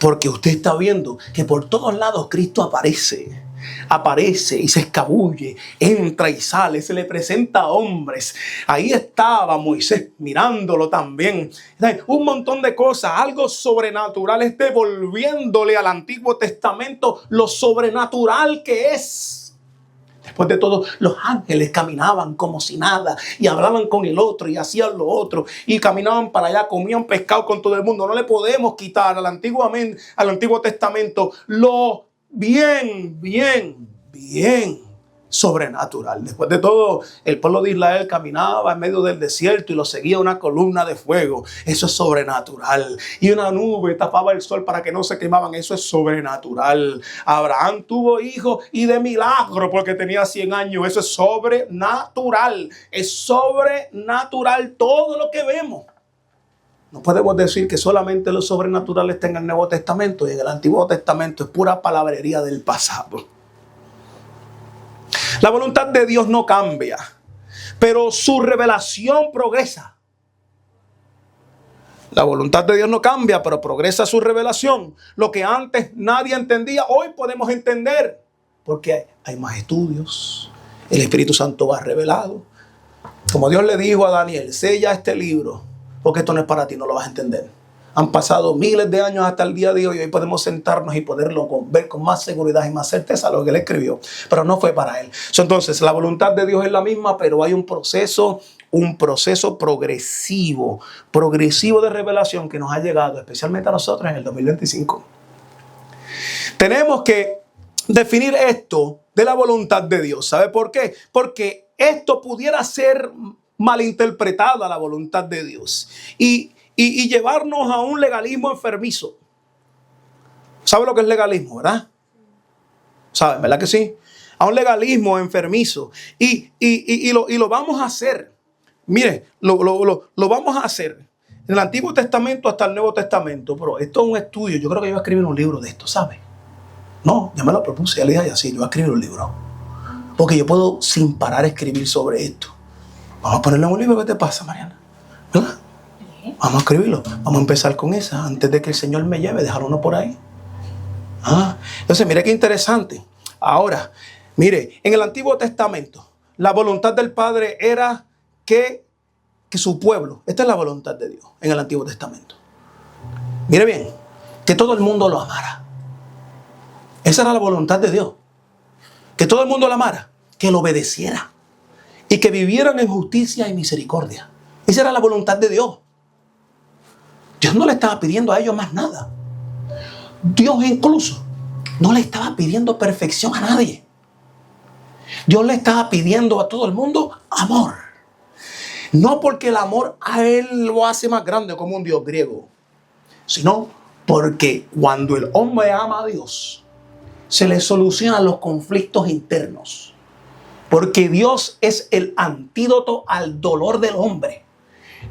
Porque usted está viendo que por todos lados Cristo aparece y se escabulle, entra y sale, se le presenta a hombres. Ahí estaba Moisés mirándolo también. Un montón de cosas, algo sobrenatural, es devolviéndole al Antiguo Testamento lo sobrenatural que es. Después de todo, los ángeles caminaban como si nada y hablaban con el otro y hacían lo otro y caminaban para allá, comían pescado con todo el mundo. No le podemos quitar al Antiguo Testamento lo bien sobrenatural. Después de todo, el pueblo de Israel caminaba en medio del desierto y lo seguía una columna de fuego. Eso es sobrenatural. Y una nube tapaba el sol para que no se quemaban. Eso es sobrenatural. Abraham tuvo hijos y de milagro porque tenía 100 años. Eso es sobrenatural. Es sobrenatural todo lo que vemos. No podemos decir que solamente lo sobrenatural está en el Nuevo Testamento y en el Antiguo Testamento es pura palabrería del pasado. La voluntad de Dios no cambia, pero su revelación progresa. La voluntad de Dios no cambia, pero progresa su revelación. Lo que antes nadie entendía, hoy podemos entender. Porque hay más estudios. El Espíritu Santo va revelado. Como Dios le dijo a Daniel, sella este libro, porque esto no es para ti, no lo vas a entender. Han pasado miles de años hasta el día de hoy. Hoy podemos sentarnos y poderlo ver con más seguridad y más certeza lo que él escribió. Pero no fue para él. Entonces, la voluntad de Dios es la misma, pero hay un proceso progresivo de revelación que nos ha llegado, especialmente a nosotros en el 2025. Tenemos que definir esto de la voluntad de Dios. ¿Sabe por qué? Porque esto pudiera ser malinterpretada, la voluntad de Dios. Y llevarnos a un legalismo enfermizo. ¿Sabe lo que es legalismo, verdad? ¿Saben, verdad que sí? A un legalismo enfermizo. Y lo vamos a hacer. Mire, lo vamos a hacer. En el Antiguo Testamento hasta el Nuevo Testamento. Pero esto es un estudio. Yo creo que yo voy a escribir un libro de esto, ¿sabe? No, ya me lo propuse. Ya le dije así, yo voy a escribir un libro. Porque yo puedo sin parar escribir sobre esto. Vamos a ponerlo en un libro. ¿Qué te pasa, Mariana? ¿Verdad? Vamos a escribirlo. Vamos a empezar con esa antes de que el Señor me lleve. Dejar uno por ahí. Entonces, mire qué interesante. Ahora, mire, en el Antiguo Testamento, la voluntad del Padre era que su pueblo, esta es la voluntad de Dios en el Antiguo Testamento. Mire bien, que todo el mundo lo amara. Esa era la voluntad de Dios. Que todo el mundo lo amara, que lo obedeciera y que vivieran en justicia y misericordia. Esa era la voluntad de Dios. Dios no le estaba pidiendo a ellos más nada. Dios incluso no le estaba pidiendo perfección a nadie. Dios le estaba pidiendo a todo el mundo amor. No porque el amor a Él lo hace más grande como un Dios griego, sino porque cuando el hombre ama a Dios, se le solucionan los conflictos internos. Porque Dios es el antídoto al dolor del hombre.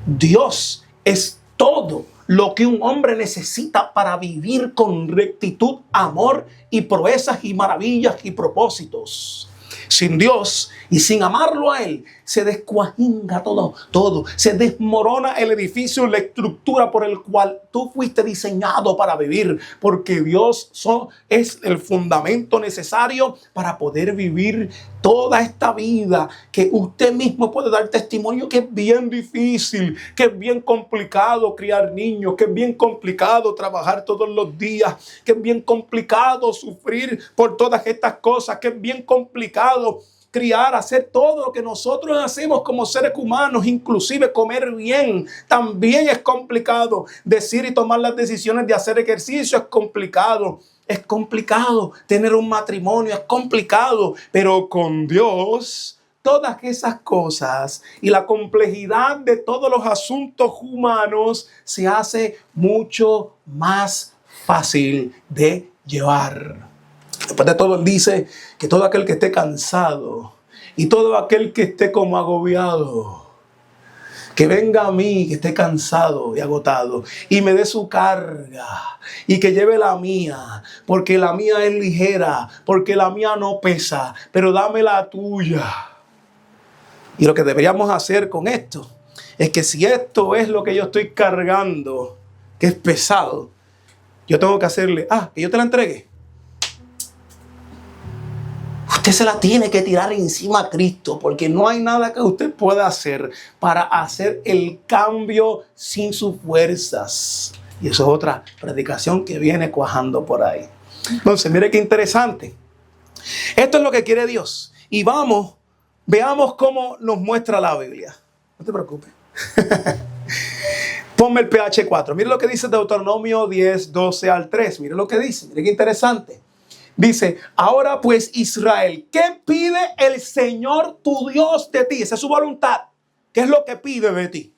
Dios es todo lo que un hombre necesita para vivir con rectitud, amor y proezas y maravillas y propósitos. Sin Dios y sin amarlo a Él, se descuajinga todo. Se desmorona el edificio, la estructura por el cual tú fuiste diseñado para vivir. Porque Dios es el fundamento necesario para poder vivir toda esta vida que usted mismo puede dar testimonio que es bien difícil, que es bien complicado criar niños, que es bien complicado trabajar todos los días, que es bien complicado sufrir por todas estas cosas, que es bien complicado criar, hacer todo lo que nosotros hacemos como seres humanos, inclusive comer bien, también es complicado. Decir y tomar las decisiones de hacer ejercicio es complicado. Es complicado tener un matrimonio, es complicado, pero con Dios todas esas cosas y la complejidad de todos los asuntos humanos se hace mucho más fácil de llevar. Después de todo, Él dice que todo aquel que esté cansado y todo aquel que esté como agobiado, que venga a mí, que esté cansado y agotado, y me dé su carga, y que lleve la mía, porque la mía es ligera, porque la mía no pesa, pero dame la tuya. Y lo que deberíamos hacer con esto es que si esto es lo que yo estoy cargando, que es pesado, yo tengo que hacerle, que yo te la entregue. Usted se la tiene que tirar encima a Cristo, porque no hay nada que usted pueda hacer para hacer el cambio sin sus fuerzas. Y eso es otra predicación que viene cuajando por ahí. Entonces, mire qué interesante. Esto es lo que quiere Dios. Y veamos cómo nos muestra la Biblia. No te preocupes. Ponme el PH 4. Mire lo que dice Deuteronomio 10, 12 al 3. Mire lo que dice. Mire qué interesante. Dice, ahora pues Israel, ¿qué pide el Señor tu Dios de ti? Esa es su voluntad. ¿Qué es lo que pide de ti?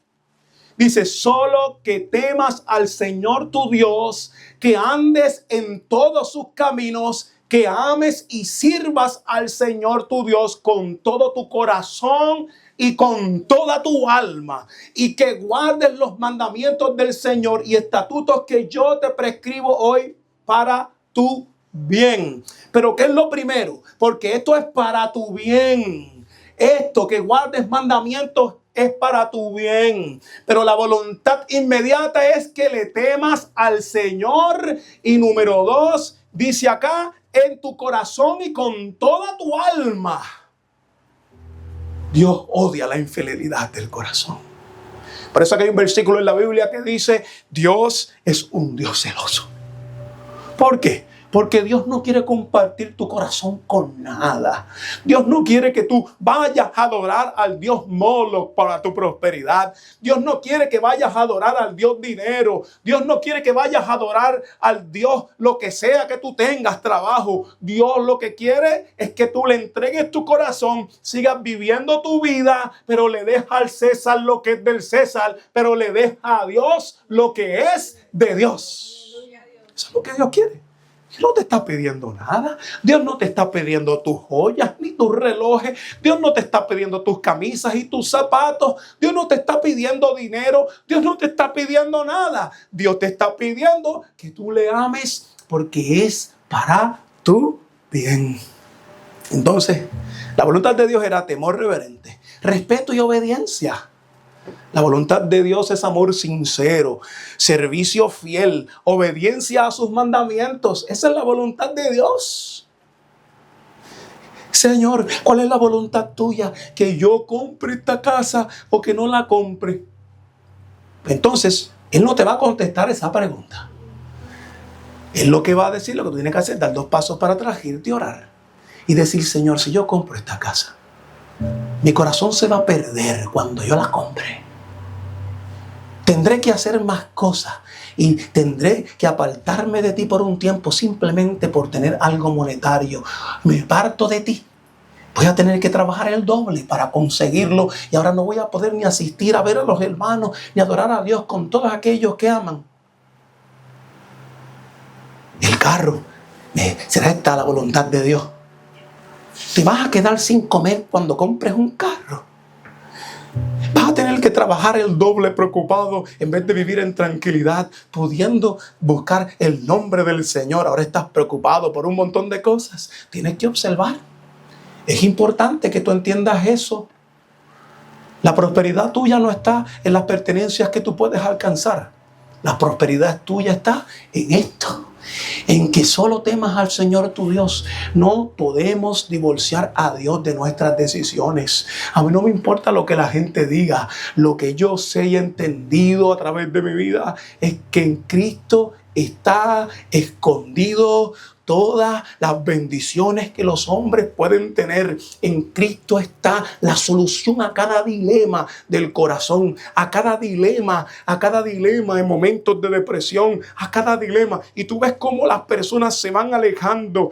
Dice, solo que temas al Señor tu Dios, que andes en todos sus caminos, que ames y sirvas al Señor tu Dios con todo tu corazón y con toda tu alma, y que guardes los mandamientos del Señor y estatutos que yo te prescribo hoy para tu bien. Pero ¿qué es lo primero? Porque esto es para tu bien. Esto que guardes mandamientos es para tu bien. Pero la voluntad inmediata es que le temas al Señor. Y número 2, dice acá, en tu corazón y con toda tu alma. Dios odia la infidelidad del corazón. Por eso que hay un versículo en la Biblia que dice, Dios es un Dios celoso. ¿Por qué? Porque Dios no quiere compartir tu corazón con nada. Dios no quiere que tú vayas a adorar al Dios Moloch para tu prosperidad. Dios no quiere que vayas a adorar al Dios dinero. Dios no quiere que vayas a adorar al Dios lo que sea que tú tengas, trabajo. Dios lo que quiere es que tú le entregues tu corazón, sigas viviendo tu vida, pero le dejas al César lo que es del César, pero le dejas a Dios lo que es de Dios. Eso es lo que Dios quiere. Dios no te está pidiendo nada. Dios no te está pidiendo tus joyas ni tus relojes. Dios no te está pidiendo tus camisas y tus zapatos. Dios no te está pidiendo dinero. Dios no te está pidiendo nada. Dios te está pidiendo que tú le ames porque es para tu bien. Entonces, la voluntad de Dios era temor reverente, respeto y obediencia. La voluntad de Dios es amor sincero, servicio fiel, obediencia a sus mandamientos. Esa es la voluntad de Dios. Señor, ¿cuál es la voluntad tuya? ¿Que yo compre esta casa o que no la compre? Entonces, Él no te va a contestar esa pregunta. Él lo que va a decir, lo que tú tienes que hacer es dar 2 pasos para atrás, irte a orar y decir, Señor, si yo compro esta casa, mi corazón se va a perder cuando yo la compre. Tendré que hacer más cosas y tendré que apartarme de ti por un tiempo simplemente por tener algo monetario. Me aparto de ti. Voy a tener que trabajar el doble para conseguirlo y ahora no voy a poder ni asistir a ver a los hermanos ni adorar a Dios con todos aquellos que aman. El carro, ¿será esta la voluntad de Dios? Te vas a quedar sin comer cuando compres un carro. Vas a tener que trabajar el doble preocupado en vez de vivir en tranquilidad, pudiendo buscar el nombre del Señor. Ahora estás preocupado por un montón de cosas. Tienes que observar. Es importante que tú entiendas eso. La prosperidad tuya no está en las pertenencias que tú puedes alcanzar. La prosperidad tuya está en esto. En que solo temas al Señor tu Dios. No podemos divorciar a Dios de nuestras decisiones. A mí no me importa lo que la gente diga. Lo que yo sé y he entendido a través de mi vida es que en Cristo está escondido todas las bendiciones que los hombres pueden tener. En Cristo está la solución a cada dilema del corazón, a cada dilema en momentos de depresión, a cada dilema. Y tú ves cómo las personas se van alejando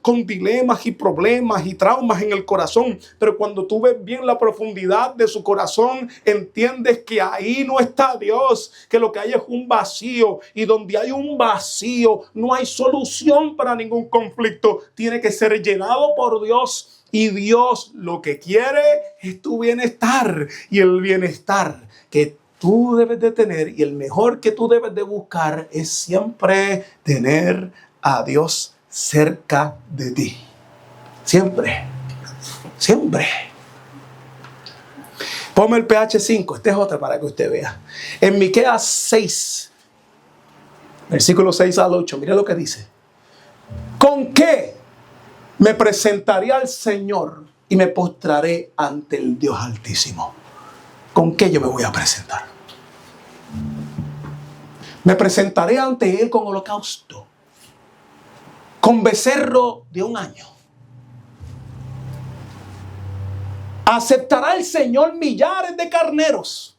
con dilemas y problemas y traumas en el corazón. Pero cuando tú ves bien la profundidad de su corazón, entiendes que ahí no está Dios, que lo que hay es un vacío. Y donde hay un vacío, no hay solución para ningún conflicto. Tiene que ser llenado por Dios. Y Dios lo que quiere es tu bienestar. Y el bienestar que tú debes de tener y el mejor que tú debes de buscar es siempre tener a Dios cerca de ti. Siempre. Siempre. Ponme el PH 5. Esta es otra para que usted vea. En Miqueas 6, versículo 6 al 8. Mire lo que dice. ¿Con qué me presentaré al Señor y me postraré ante el Dios Altísimo? ¿Con qué yo me voy a presentar? Me presentaré ante Él con holocausto, con becerro de un año. Aceptará el Señor millares de carneros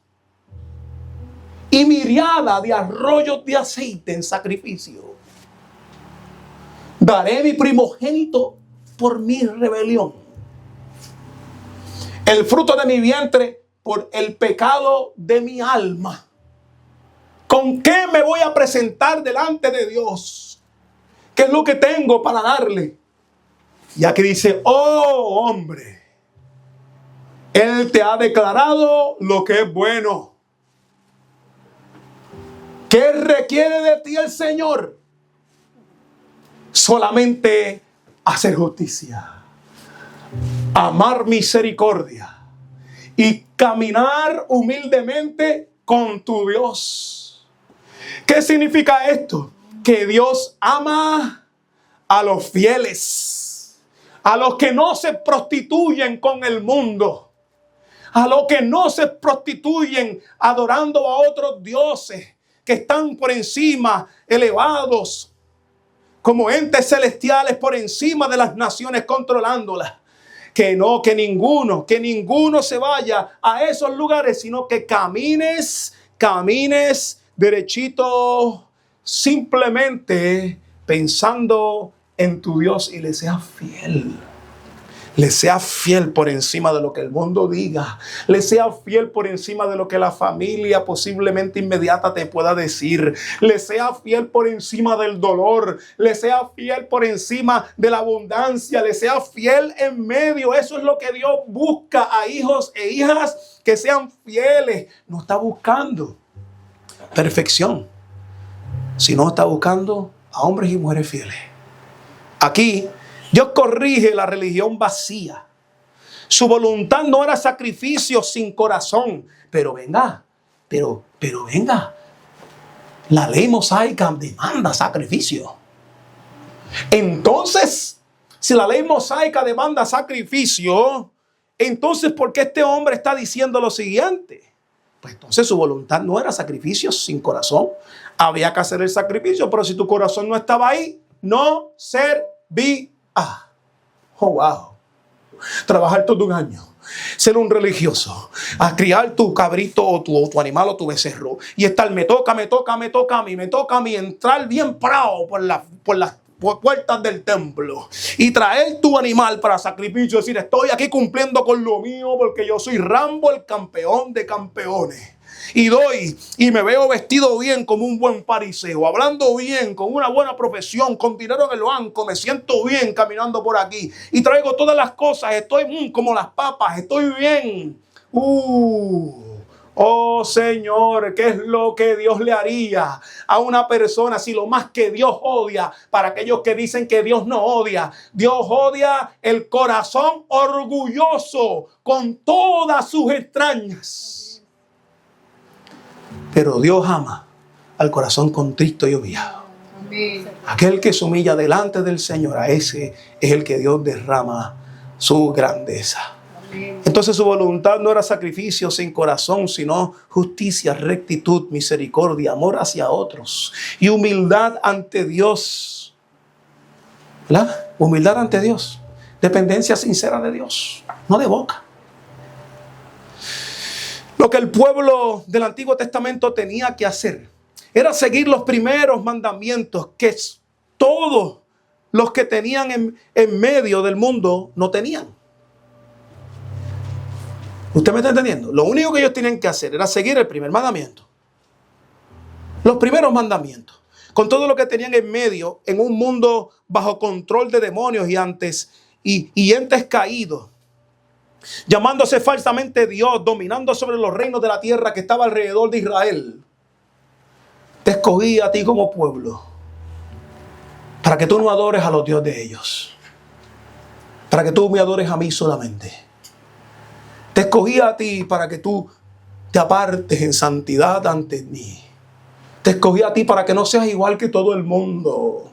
y miriada de arroyos de aceite en sacrificio. Daré mi primogénito por mi rebelión, el fruto de mi vientre por el pecado de mi alma. ¿Con qué me voy a presentar delante de Dios? ¿Qué es lo que tengo para darle? Ya que dice, oh hombre, Él te ha declarado lo que es bueno. ¿Qué requiere de ti el Señor? Solamente hacer justicia, amar misericordia y caminar humildemente con tu Dios. ¿Qué significa esto? Que Dios ama a los fieles, a los que no se prostituyen con el mundo, a los que no se prostituyen adorando a otros dioses que están por encima, elevados, como entes celestiales por encima de las naciones controlándolas. Que ninguno se vaya a esos lugares, sino que camines derechito, simplemente pensando en tu Dios y le seas fiel. Le sea fiel por encima de lo que el mundo diga. Le sea fiel por encima de lo que la familia posiblemente inmediata te pueda decir. Le sea fiel por encima del dolor. Le sea fiel por encima de la abundancia. Le sea fiel en medio. Eso es lo que Dios busca a hijos e hijas que sean fieles. No está buscando perfección, sino está buscando a hombres y mujeres fieles. Aquí Dios corrige la religión vacía. Su voluntad no era sacrificio sin corazón. Pero venga. La ley mosaica demanda sacrificio. Entonces, si la ley mosaica demanda sacrificio, entonces ¿por qué este hombre está diciendo lo siguiente? Pues entonces su voluntad no era sacrificio sin corazón. Había que hacer el sacrificio, pero si tu corazón no estaba ahí, no servía. Oh, wow. trabajar todo un año, ser un religioso, a criar tu cabrito o tu animal o tu becerro y estar, me toca a mí entrar bien bravo por las puertas del templo y traer tu animal para sacrificio, decir, estoy aquí cumpliendo con lo mío porque yo soy Rambo, el campeón de campeones. Y doy y me veo vestido bien como un buen fariseo, hablando bien, con una buena profesión, con dinero en el banco, me siento bien caminando por aquí y traigo todas las cosas, estoy como las papas, estoy bien. Oh Señor, ¿qué es lo que Dios le haría a una persona si lo más que Dios odia, para aquellos que dicen que Dios no odia? Dios odia el corazón orgulloso con todas sus entrañas. Pero Dios ama al corazón contrito y humillado. Aquel que se humilla delante del Señor, a ese es el que Dios derrama su grandeza. Entonces su voluntad no era sacrificio sin corazón, sino justicia, rectitud, misericordia, amor hacia otros y humildad ante Dios. ¿Verdad? Humildad ante Dios. Dependencia sincera de Dios, no de boca. Lo que el pueblo del Antiguo Testamento tenía que hacer era seguir los primeros mandamientos que todos los que tenían en medio del mundo no tenían. ¿Usted me está entendiendo? Lo único que ellos tenían que hacer era seguir el primer mandamiento. Los primeros mandamientos. Con todo lo que tenían en medio, en un mundo bajo control de demonios y entes caídos. Llamándose falsamente Dios, dominando sobre los reinos de la tierra que estaba alrededor de Israel. Te escogí a ti como pueblo para que tú no adores a los dioses de ellos, para que tú me adores a mí solamente. Te escogí a ti para que tú te apartes en santidad ante mí. Te escogí a ti para que no seas igual que todo el mundo,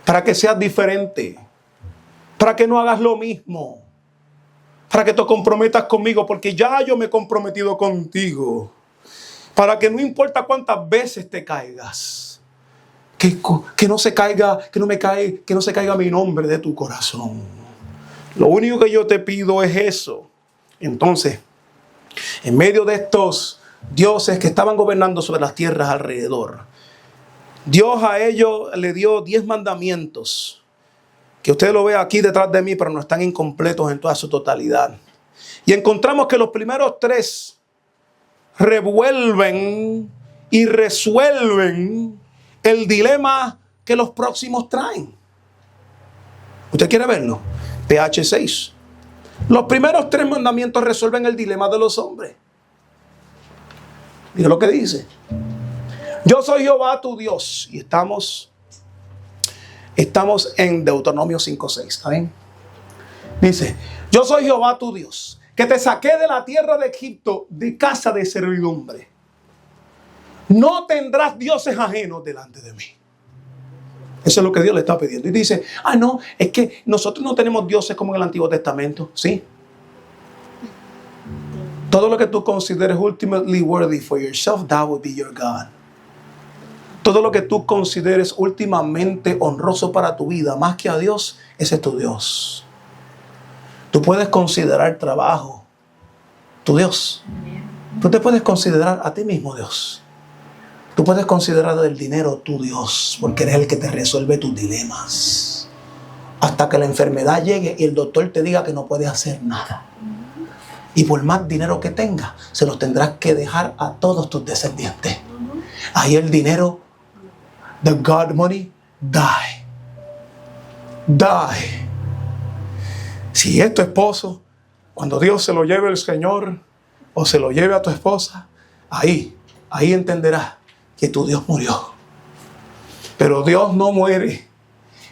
para que seas diferente, para que no hagas lo mismo, para que te comprometas conmigo, porque ya yo me he comprometido contigo. Para que no importa cuántas veces te caigas, que no se caiga mi nombre de tu corazón. Lo único que yo te pido es eso. Entonces, en medio de estos dioses que estaban gobernando sobre las tierras alrededor, Dios a ellos le dio 10 mandamientos. Que usted lo ve aquí detrás de mí, pero no están incompletos en toda su totalidad. Y encontramos que los primeros 3 revuelven y resuelven el dilema que los próximos traen. ¿Usted quiere verlo? PH 6. Los primeros 3 mandamientos resuelven el dilema de los hombres. Mira lo que dice. Yo soy Jehová tu Dios. Y estamos en Deuteronomio 5:6, ¿está bien? Dice, yo soy Jehová tu Dios, que te saqué de la tierra de Egipto, de casa de servidumbre. No tendrás dioses ajenos delante de mí. Eso es lo que Dios le está pidiendo. Y dice, no, es que nosotros no tenemos dioses como en el Antiguo Testamento. Sí. Todo lo que tú consideres ultimately worthy for yourself, that will be your God. Todo lo que tú consideres últimamente honroso para tu vida, más que a Dios, ese es tu Dios. Tú puedes considerar trabajo tu Dios. Tú te puedes considerar a ti mismo Dios. Tú puedes considerar el dinero tu Dios, porque eres el que te resuelve tus dilemas. Hasta que la enfermedad llegue y el doctor te diga que no puedes hacer nada. Y por más dinero que tengas, se los tendrás que dejar a todos tus descendientes. Ahí el dinero, the God money, die. Si es tu esposo, cuando Dios se lo lleve el Señor o se lo lleve a tu esposa, ahí entenderás que tu Dios murió. Pero Dios no muere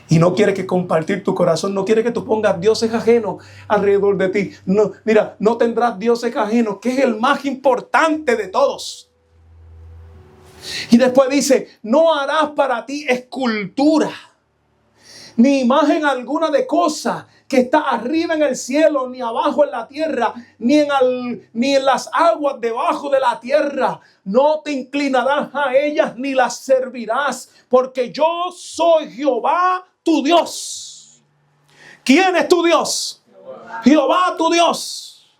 y no quiere que compartir tu corazón, no quiere que tú pongas dioses ajenos alrededor de ti. No, mira, no tendrás dioses ajenos, que es el más importante de todos. Y después dice, no harás para ti escultura, ni imagen alguna de cosa que está arriba en el cielo, ni abajo en la tierra, ni en las aguas debajo de la tierra. No te inclinarás a ellas ni las servirás, porque yo soy Jehová tu Dios. ¿Quién es tu Dios? Jehová tu Dios,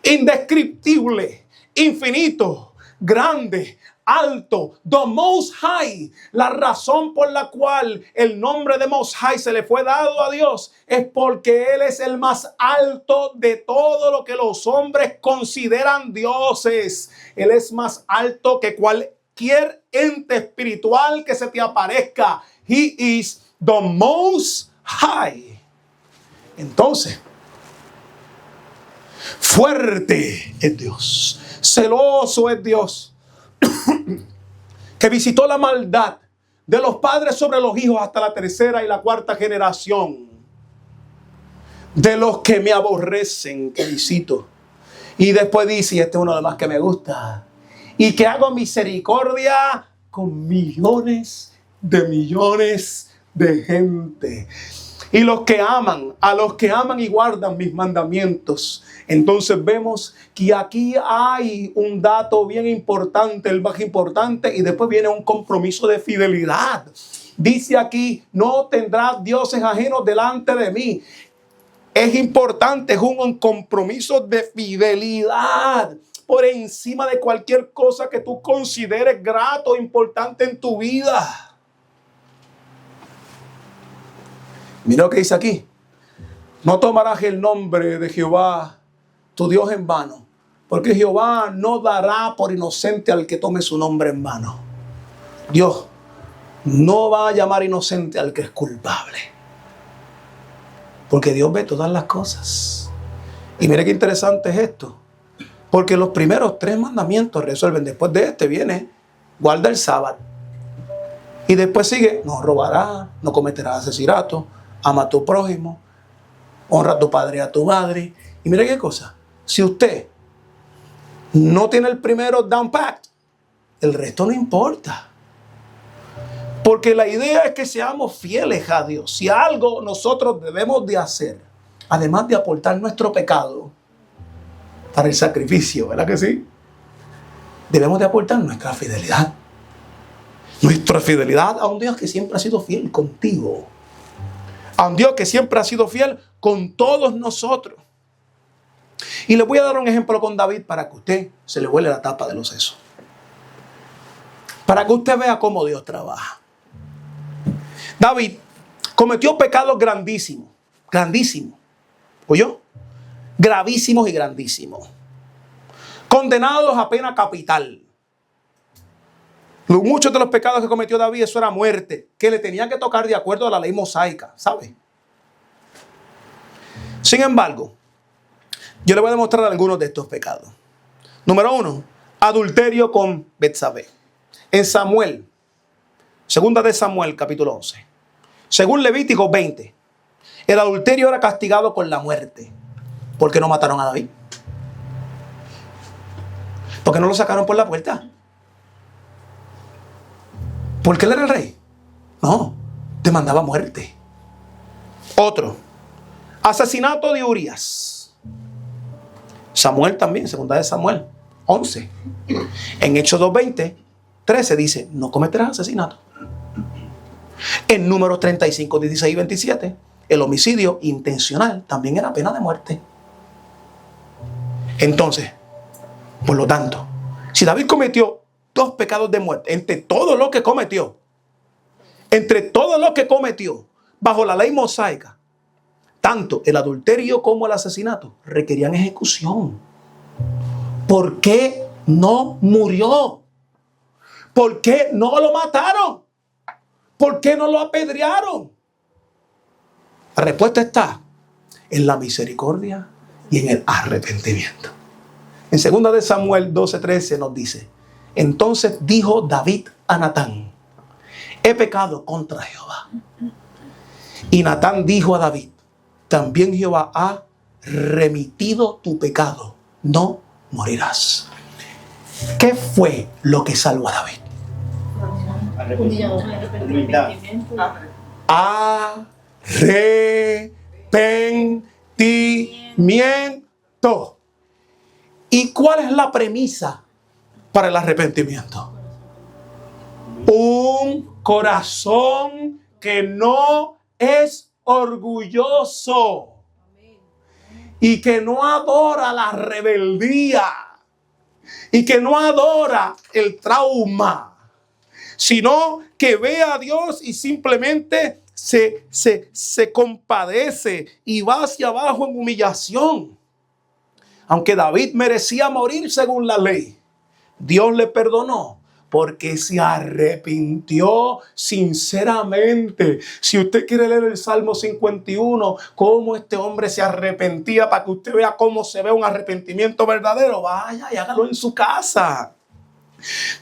indescriptible, infinito, grande, alto, the Most High. La razón por la cual el nombre de Most High se le fue dado a Dios es porque Él es el más alto de todo lo que los hombres consideran dioses. Él es más alto que cualquier ente espiritual que se te aparezca. He is the Most High. Entonces, fuerte es Dios, celoso es Dios, que visitó la maldad de los padres sobre los hijos hasta la tercera y la cuarta generación de los que me aborrecen, que visito. Y después dice, y este es uno de los más que me gusta, y que hago misericordia con millones de gente. Y a los que aman y guardan mis mandamientos. Entonces vemos que aquí hay un dato bien importante, el más importante, y después viene un compromiso de fidelidad. Dice aquí, no tendrás dioses ajenos delante de mí. Es importante, es un compromiso de fidelidad por encima de cualquier cosa que tú consideres grato o importante en tu vida. Mira lo que dice aquí. No tomarás el nombre de Jehová, tu Dios, en vano, porque Jehová no dará por inocente al que tome su nombre en vano. Dios no va a llamar inocente al que es culpable, porque Dios ve todas las cosas. Y mire qué interesante es esto, porque los primeros 3 mandamientos resuelven. Después de este viene, guarda el sábado. Y después sigue, no robarás, no cometerás asesinato, ama a tu prójimo, honra a tu padre y a tu madre. Y mira qué cosa, si usted no tiene el primero down pat, el resto no importa. Porque la idea es que seamos fieles a Dios. Si algo nosotros debemos de hacer, además de aportar nuestro pecado para el sacrificio, ¿verdad que sí? Debemos de aportar nuestra fidelidad. Nuestra fidelidad a un Dios que siempre ha sido fiel contigo. A un Dios que siempre ha sido fiel con todos nosotros. Y les voy a dar un ejemplo con David para que usted se le huele la tapa de los sesos. Para que usted vea cómo Dios trabaja. David cometió pecados grandísimos. Grandísimos. ¿Oyó? Gravísimos y grandísimos. Condenados a pena capital. Muchos de los pecados que cometió David, eso era muerte, que le tenían que tocar de acuerdo a la ley mosaica, ¿sabe? Sin embargo, yo le voy a demostrar algunos de estos pecados. Número 1, adulterio con Betsabé. En Samuel, segunda de Samuel, capítulo 11. Según Levítico 20, el adulterio era castigado con la muerte. ¿Por qué no mataron a David? ¿Por qué no lo sacaron por la puerta? ¿Porque él era el rey? No, demandaba muerte. Otro, asesinato de Urías. Samuel también, segunda de Samuel 11. En Hechos 2:20, 13 dice, no cometerás asesinato. En Números 35, 16 y 27, el homicidio intencional también era pena de muerte. Entonces, por lo tanto, si David cometió 2 pecados de muerte, entre todo lo que cometió, bajo la ley mosaica, tanto el adulterio como el asesinato requerían ejecución. ¿Por qué no murió? ¿Por qué no lo mataron? ¿Por qué no lo apedrearon? La respuesta está en la misericordia y en el arrepentimiento. En 2 de Samuel 12:13 nos dice, entonces dijo David a Natán, he pecado contra Jehová. Y Natán dijo a David, también Jehová ha remitido tu pecado, no morirás. ¿Qué fue lo que salvó a David? Arrepentimiento. ¿Y cuál es la premisa para el arrepentimiento? Un corazón que no es orgulloso. y que no adora la rebeldía y que no adora el trauma, sino que ve a Dios y simplemente se compadece y va hacia abajo en humillación. Aunque David merecía morir según la ley, Dios le perdonó porque se arrepintió sinceramente. Si usted quiere leer el Salmo 51, cómo este hombre se arrepentía, para que usted vea cómo se ve un arrepentimiento verdadero, vaya y hágalo en su casa.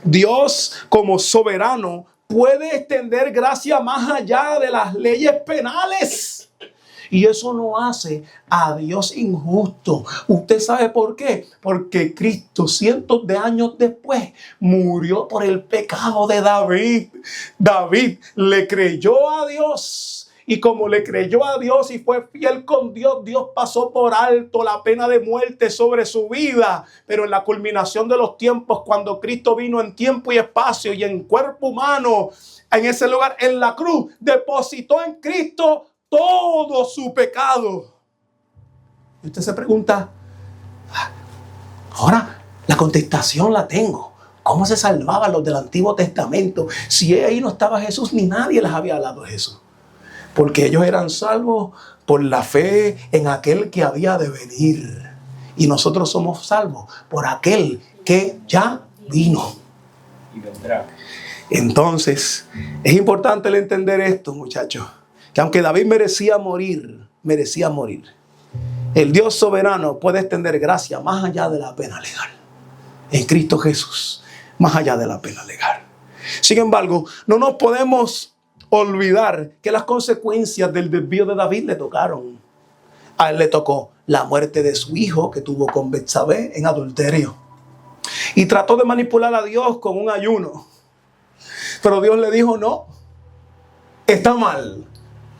Dios, como soberano, puede extender gracia más allá de las leyes penales. Y eso no hace a Dios injusto. ¿Usted sabe por qué? Porque Cristo, cientos de años después, murió por el pecado de David. David le creyó a Dios. Y como le creyó a Dios y fue fiel con Dios, Dios pasó por alto la pena de muerte sobre su vida. Pero en la culminación de los tiempos, cuando Cristo vino en tiempo y espacio y en cuerpo humano, en ese lugar, en la cruz, depositó en Cristo todo su pecado. Y usted se pregunta, ahora la contestación la tengo. ¿Cómo se salvaban los del Antiguo Testamento? Si ahí no estaba Jesús, ni nadie les había hablado de Jesús. Porque ellos eran salvos por la fe en aquel que había de venir. Y nosotros somos salvos por aquel que ya vino. Y vendrá. Entonces, es importante el entender esto, muchachos. Que aunque David merecía morir, el Dios soberano puede extender gracia más allá de la pena legal. En Cristo Jesús, más allá de la pena legal. Sin embargo, no nos podemos olvidar que las consecuencias del desvío de David le tocaron. A él le tocó la muerte de su hijo que tuvo con Betsabé en adulterio. Y trató de manipular a Dios con un ayuno. Pero Dios le dijo, no, está mal.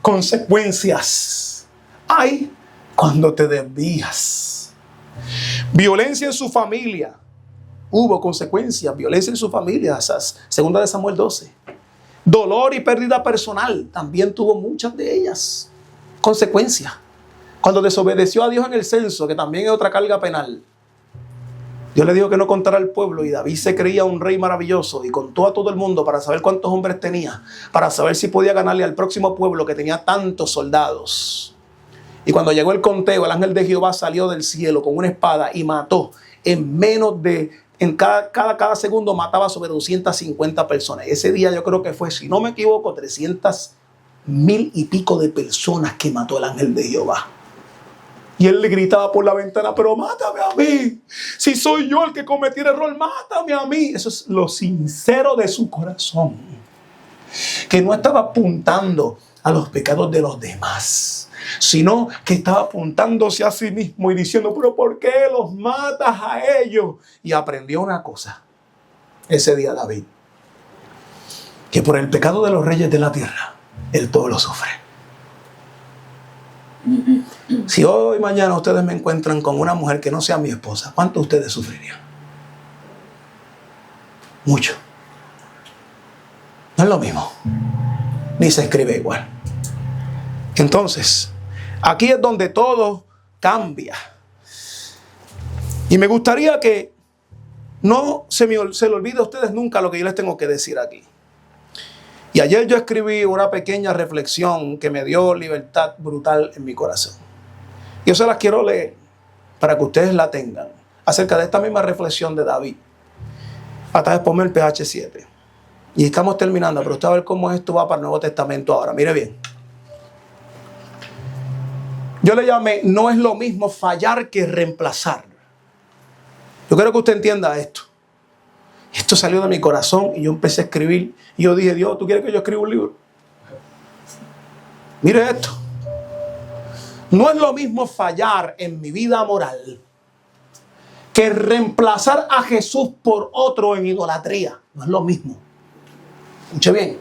Consecuencias hay cuando te desvías. Violencia en su familia. Hubo consecuencias. Violencia en su familia. Segunda de Samuel 12. Dolor y pérdida personal. También tuvo muchas de ellas. Consecuencias. Cuando desobedeció a Dios en el censo, que también es otra carga penal. Dios le dijo que no contara al pueblo y David se creía un rey maravilloso y contó a todo el mundo para saber cuántos hombres tenía, para saber si podía ganarle al próximo pueblo que tenía tantos soldados. Y cuando llegó el conteo, el ángel de Jehová salió del cielo con una espada y mató cada segundo mataba sobre 250 personas. Ese día yo creo que fue, si no me equivoco, 300,000 y pico de personas que mató el ángel de Jehová. Y él le gritaba por la ventana, pero mátame a mí. Si soy yo el que cometí el error, mátame a mí. Eso es lo sincero de su corazón. Que no estaba apuntando a los pecados de los demás, sino que estaba apuntándose a sí mismo y diciendo, pero ¿por qué los matas a ellos? Y aprendió una cosa ese día David, que por el pecado de los reyes de la tierra, el pueblo sufre. Si hoy mañana ustedes me encuentran con una mujer que no sea mi esposa, ¿cuánto ustedes sufrirían? Mucho. No es lo mismo. Ni se escribe igual. Entonces, aquí es donde todo cambia. Y me gustaría que no se le olvide a ustedes nunca lo que yo les tengo que decir aquí. Y ayer yo escribí una pequeña reflexión que me dio libertad brutal en mi corazón. Yo se las quiero leer para que ustedes la tengan. Acerca de esta misma reflexión de David. Hasta después el PH 7. Y estamos terminando, pero usted va a ver cómo esto va para el Nuevo Testamento ahora. Mire bien. Yo le llamé, no es lo mismo fallar que reemplazar. Yo quiero que usted entienda esto. Esto salió de mi corazón y yo empecé a escribir. Y yo dije, Dios, ¿tú quieres que yo escriba un libro? Mire esto. No es lo mismo fallar en mi vida moral que reemplazar a Jesús por otro en idolatría. No es lo mismo. Escuche bien.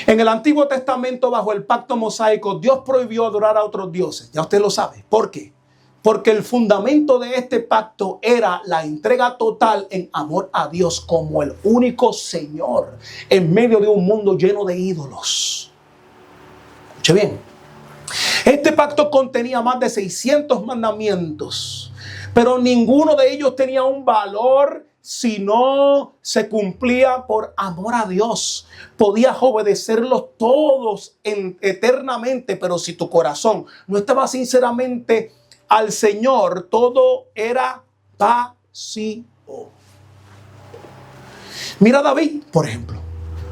En el Antiguo Testamento, bajo el pacto mosaico, Dios prohibió adorar a otros dioses. Ya usted lo sabe. ¿Por qué? Porque el fundamento de este pacto era la entrega total en amor a Dios como el único Señor en medio de un mundo lleno de ídolos. Escuche bien. Este pacto contenía más de 600 mandamientos, pero ninguno de ellos tenía un valor si no se cumplía por amor a Dios. Podías obedecerlos todos eternamente, pero si tu corazón no estaba sinceramente al Señor, todo era vacío. Mira a David, por ejemplo.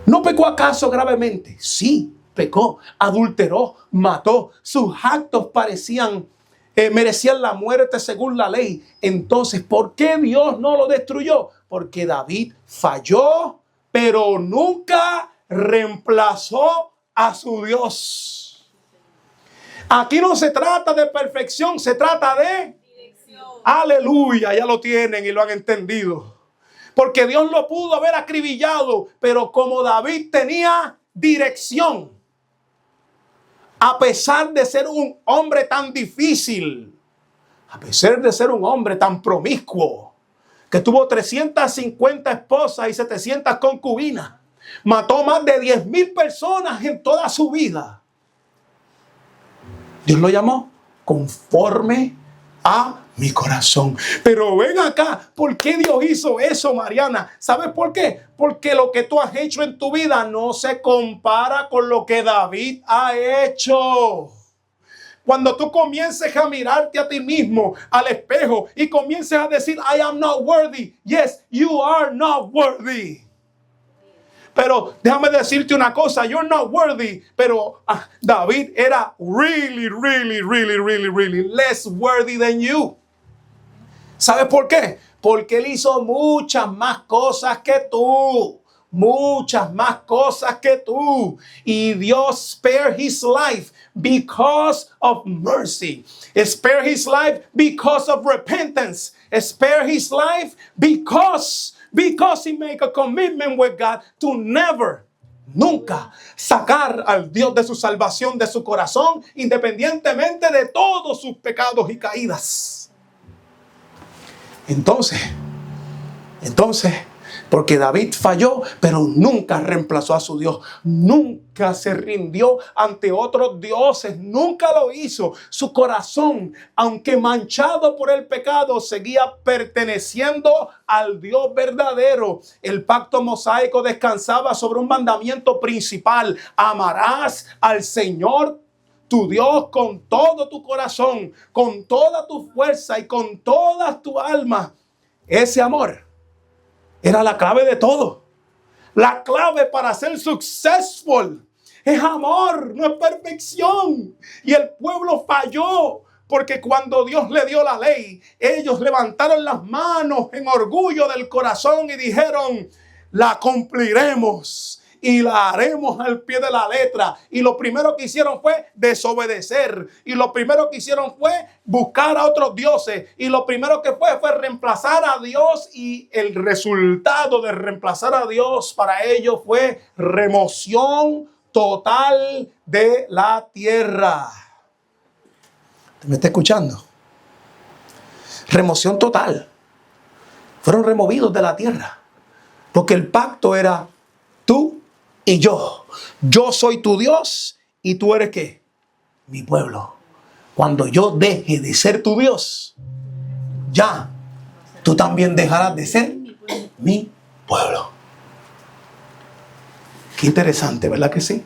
¿No pecó acaso gravemente? Sí, pecó, adulteró, mató. Sus actos merecían la muerte según la ley. Entonces, ¿por qué Dios no lo destruyó? Porque David falló, pero nunca reemplazó a su Dios. Aquí no se trata de perfección, se trata de dirección. Aleluya, ya lo tienen y lo han entendido. Porque Dios lo pudo haber acribillado, pero como David tenía dirección, a pesar de ser un hombre tan difícil, a pesar de ser un hombre tan promiscuo, que tuvo 350 esposas y 700 concubinas, mató más de 10,000 personas en toda su vida, Dios lo llamó conforme a mi corazón. Pero ven acá, ¿por qué Dios hizo eso, Mariana? ¿Sabes por qué? Porque lo que tú has hecho en tu vida no se compara con lo que David ha hecho. Cuando tú comiences a mirarte a ti mismo al espejo y comiences a decir, I am not worthy. Yes, you are not worthy. Pero déjame decirte una cosa, you're not worthy. Pero David era really less worthy than you. ¿Sabes por qué? Porque él hizo muchas más cosas que tú. Muchas más cosas que tú. Y Dios spared his life because of mercy. Spare his life because of repentance. Spare his life because he made a commitment with God to nunca sacar al Dios de su salvación de su corazón, independientemente de todos sus pecados y caídas. Entonces, porque David falló, pero nunca reemplazó a su Dios. Nunca se rindió ante otros dioses. Nunca lo hizo. Su corazón, aunque manchado por el pecado, seguía perteneciendo al Dios verdadero. El pacto mosaico descansaba sobre un mandamiento principal. Amarás al Señor tu Dios con todo tu corazón, con toda tu fuerza y con toda tu alma. Ese amor era la clave de todo. La clave para ser successful es amor, no es perfección. Y el pueblo falló porque cuando Dios le dio la ley, ellos levantaron las manos en orgullo del corazón y dijeron, la cumpliremos y la haremos al pie de la letra. Y lo primero que hicieron fue desobedecer. Y lo primero que hicieron fue buscar a otros dioses. Y lo primero que fue reemplazar a Dios. Y el resultado de reemplazar a Dios para ellos fue remoción total de la tierra. ¿Me está escuchando? Remoción total. Fueron removidos de la tierra. Porque el pacto era tú y yo. Yo soy tu Dios y tú eres ¿qué? Mi pueblo. Cuando yo deje de ser tu Dios, ya tú también dejarás de ser mi pueblo. Qué interesante, ¿verdad que sí?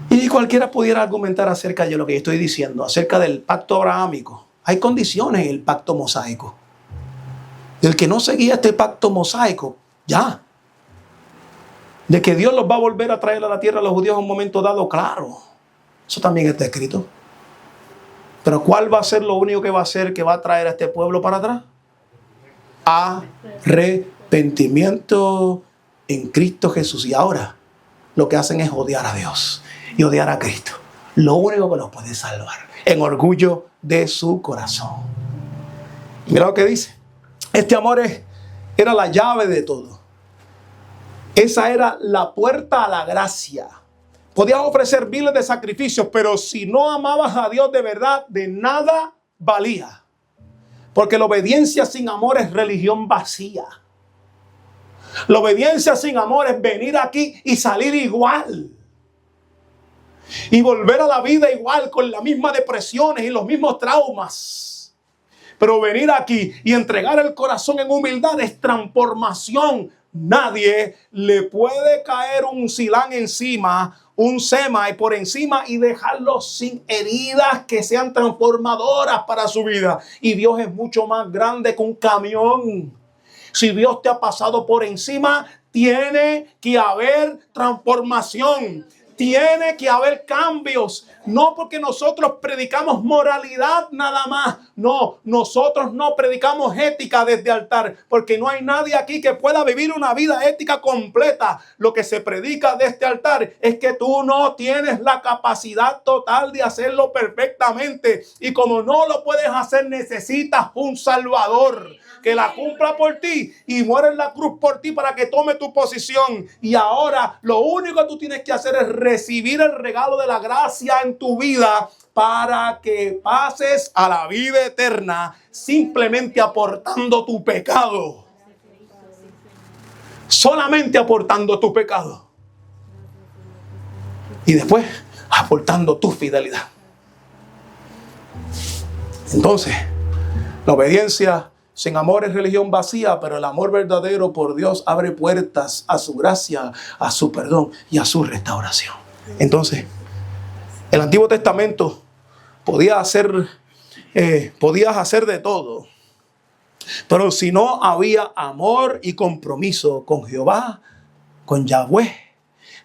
Y cualquiera pudiera argumentar acerca de lo que estoy diciendo, acerca del pacto abrahámico. Hay condiciones en el pacto mosaico. El que no seguía este pacto mosaico, ya. De que Dios los va a volver a traer a la tierra a los judíos en un momento dado, claro. Eso también está escrito. Pero ¿cuál va a ser lo único que va a hacer que va a traer a este pueblo para atrás? Arrepentimiento en Cristo Jesús. Y ahora lo que hacen es odiar a Dios y odiar a Cristo. Lo único que los puede salvar. En orgullo de su corazón. Mira lo que dice. Este amor era la llave de todo. Esa era la puerta a la gracia. Podías ofrecer miles de sacrificios, pero si no amabas a Dios de verdad, de nada valía. Porque la obediencia sin amor es religión vacía. La obediencia sin amor es venir aquí y salir igual. y volver a la vida igual con las mismas depresiones y los mismos traumas. Pero venir aquí y entregar el corazón en humildad es transformación. Nadie le puede caer un silán encima, un sema y por encima y dejarlo sin heridas que sean transformadoras para su vida. Y Dios es mucho más grande que un camión. Si Dios te ha pasado por encima, tiene que haber transformación. Tiene que haber cambios. No porque nosotros predicamos moralidad nada más. No, nosotros no predicamos ética desde altar. Porque no hay nadie aquí que pueda vivir una vida ética completa. Lo que se predica de este altar es que tú no tienes la capacidad total de hacerlo perfectamente. Y como no lo puedes hacer, necesitas un Salvador que la cumpla por ti y muere en la cruz por ti para que tome tu posición. Y ahora lo único que tú tienes que hacer es recibir el regalo de la gracia en tu vida para que pases a la vida eterna simplemente aportando tu pecado. Solamente aportando tu pecado. Y después aportando tu fidelidad. Entonces, la obediencia sin amor es religión vacía, pero el amor verdadero por Dios abre puertas a su gracia, a su perdón y a su restauración. Entonces, el Antiguo Testamento podías hacer de todo, pero si no había amor y compromiso con Jehová, con Yahweh,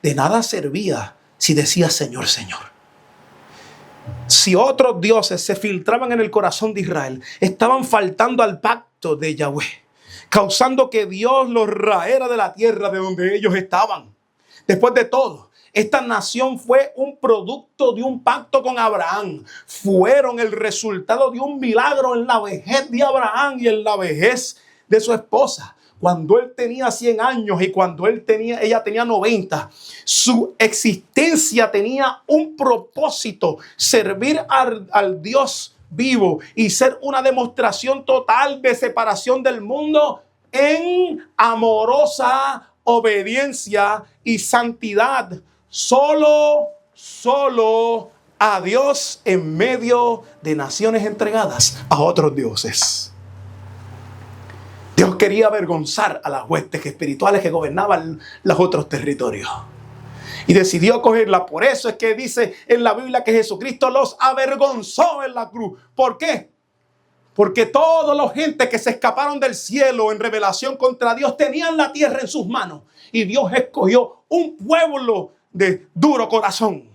de nada servía si decías Señor, Señor. Si otros dioses se filtraban en el corazón de Israel, estaban faltando al pacto de Yahweh, causando que Dios los raera de la tierra de donde ellos estaban. Después de todo, esta nación fue un producto de un pacto con Abraham. Fueron el resultado de un milagro en la vejez de Abraham y en la vejez de su esposa. Cuando él tenía 100 años y cuando ella tenía 90, su existencia tenía un propósito: servir al Dios vivo y ser una demostración total de separación del mundo en amorosa obediencia y santidad. Solo a Dios en medio de naciones entregadas a otros dioses. Dios quería avergonzar a las huestes espirituales que gobernaban los otros territorios. Y decidió cogerla. Por eso es que dice en la Biblia que Jesucristo los avergonzó en la cruz. ¿Por qué? Porque toda la gente que se escaparon del cielo en rebelación contra Dios tenían la tierra en sus manos. Y Dios escogió un pueblo de duro corazón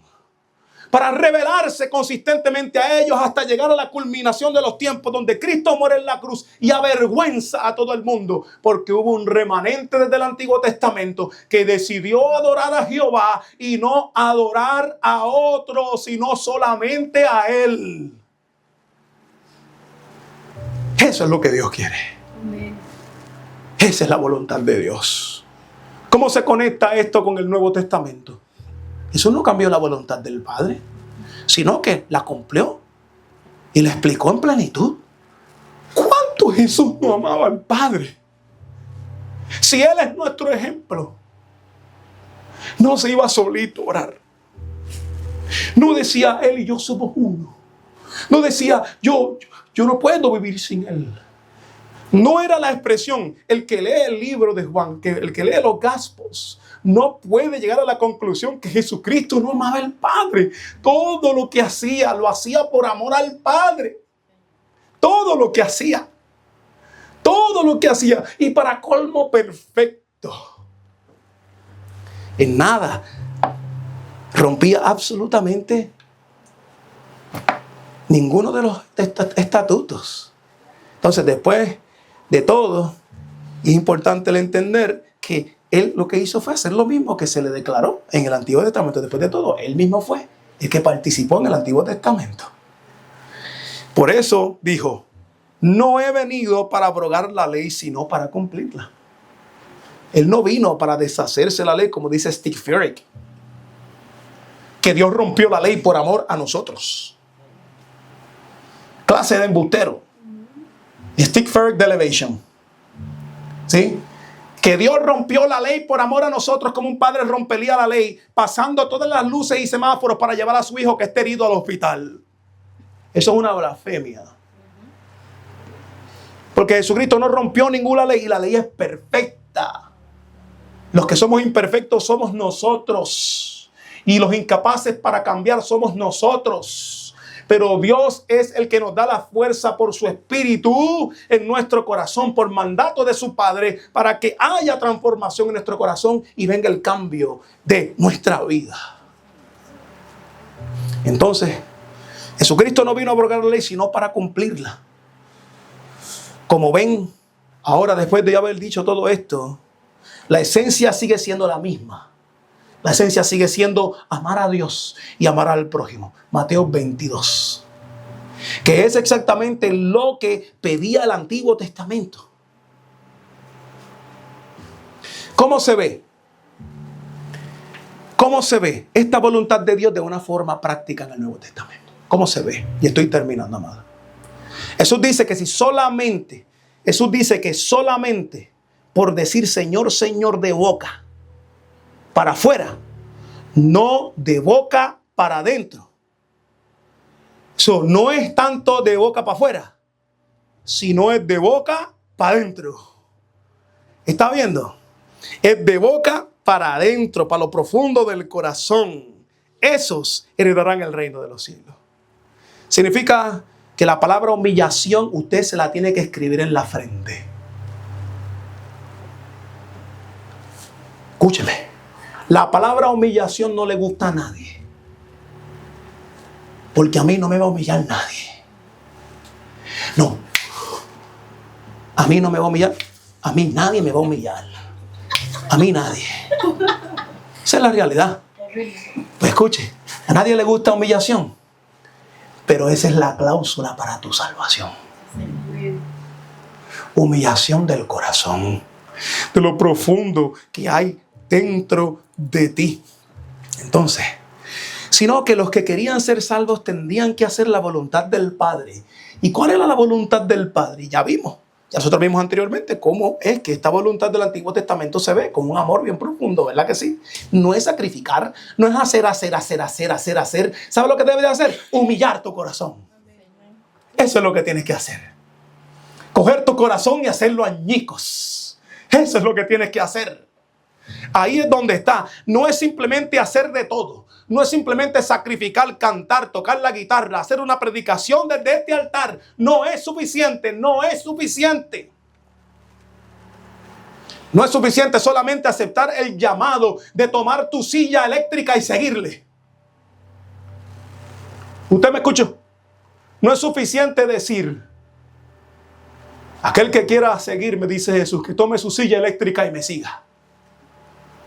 para revelarse consistentemente a ellos hasta llegar a la culminación de los tiempos, donde Cristo muere en la cruz y avergüenza a todo el mundo, porque hubo un remanente desde el Antiguo Testamento que decidió adorar a Jehová y no adorar a otros, sino solamente a Él. Eso es lo que Dios quiere. Esa es la voluntad de Dios. ¿Cómo se conecta esto con el Nuevo Testamento? Eso no cambió la voluntad del Padre, sino que la cumplió y la explicó en plenitud. ¿Cuánto Jesús no amaba al Padre? Si Él es nuestro ejemplo, no se iba solito a orar. No decía Él y yo somos uno. No decía yo no puedo vivir sin Él. No era la expresión. El que lee el libro de Juan, el que lee los Gospels, no puede llegar a la conclusión que Jesucristo no amaba al Padre. Todo lo que hacía, lo hacía por amor al Padre. Todo lo que hacía. Todo lo que hacía. Y para colmo perfecto. En nada rompía absolutamente ninguno de los estatutos. Entonces, después de todo, es importante el entender que Él lo que hizo fue hacer lo mismo que se le declaró en el Antiguo Testamento. Después de todo, Él mismo fue el que participó en el Antiguo Testamento. Por eso dijo: no he venido para abrogar la ley, sino para cumplirla. Él no vino para deshacerse la ley, como dice Steve Furtick, que Dios rompió la ley por amor a nosotros. Clase de embustero. Stick Furtick de Elevation. ¿Sí? Que Dios rompió la ley por amor a nosotros como un padre rompería la ley, pasando todas las luces y semáforos para llevar a su hijo que esté herido al hospital. Eso es una blasfemia. Porque Jesucristo no rompió ninguna ley y la ley es perfecta. Los que somos imperfectos somos nosotros. Y los incapaces para cambiar somos nosotros. Pero Dios es el que nos da la fuerza por su espíritu en nuestro corazón, por mandato de su Padre, para que haya transformación en nuestro corazón y venga el cambio de nuestra vida. Entonces, Jesucristo no vino a abrogar la ley, sino para cumplirla. Como ven, ahora después de haber dicho todo esto, la esencia sigue siendo la misma. La esencia sigue siendo amar a Dios y amar al prójimo. Mateo 22. Que es exactamente lo que pedía el Antiguo Testamento. ¿Cómo se ve? ¿Cómo se ve esta voluntad de Dios de una forma práctica en el Nuevo Testamento? ¿Cómo se ve? Y estoy terminando, amado. Jesús dice que solamente por decir Señor, Señor de boca para afuera, no de boca para adentro. Eso no es tanto de boca para afuera, sino es de boca para adentro. ¿Está viendo? Es de boca para adentro, para lo profundo del corazón. Esos heredarán el reino de los cielos. Significa que la palabra humillación usted se la tiene que escribir en la frente. Escúcheme. La palabra humillación no le gusta a nadie. Porque a mí no me va a humillar nadie. No. A mí no me va a humillar. A mí nadie me va a humillar. A mí nadie. Esa es la realidad. Pues escuche, a nadie le gusta humillación. Pero esa es la cláusula para tu salvación. Humillación del corazón. De lo profundo que hay dentro de ti. Entonces, sino que los que querían ser salvos tendrían que hacer la voluntad del Padre. ¿Y cuál era la voluntad del Padre? Ya vimos. Ya nosotros vimos anteriormente cómo es que esta voluntad del Antiguo Testamento se ve con un amor bien profundo, ¿verdad que sí? No es sacrificar, no es hacer. ¿Sabes lo que debes de hacer? Humillar tu corazón. Eso es lo que tienes que hacer. Coger tu corazón y hacerlo añicos. Eso es lo que tienes que hacer. Ahí es donde está. No es simplemente hacer de todo. No es simplemente sacrificar, cantar, tocar la guitarra, hacer una predicación desde este altar. No es suficiente, no es suficiente. No es suficiente solamente aceptar el llamado de tomar tu silla eléctrica y seguirle. ¿Usted me escuchó? No es suficiente decir, aquel que quiera seguirme, dice Jesús, que tome su silla eléctrica y me siga.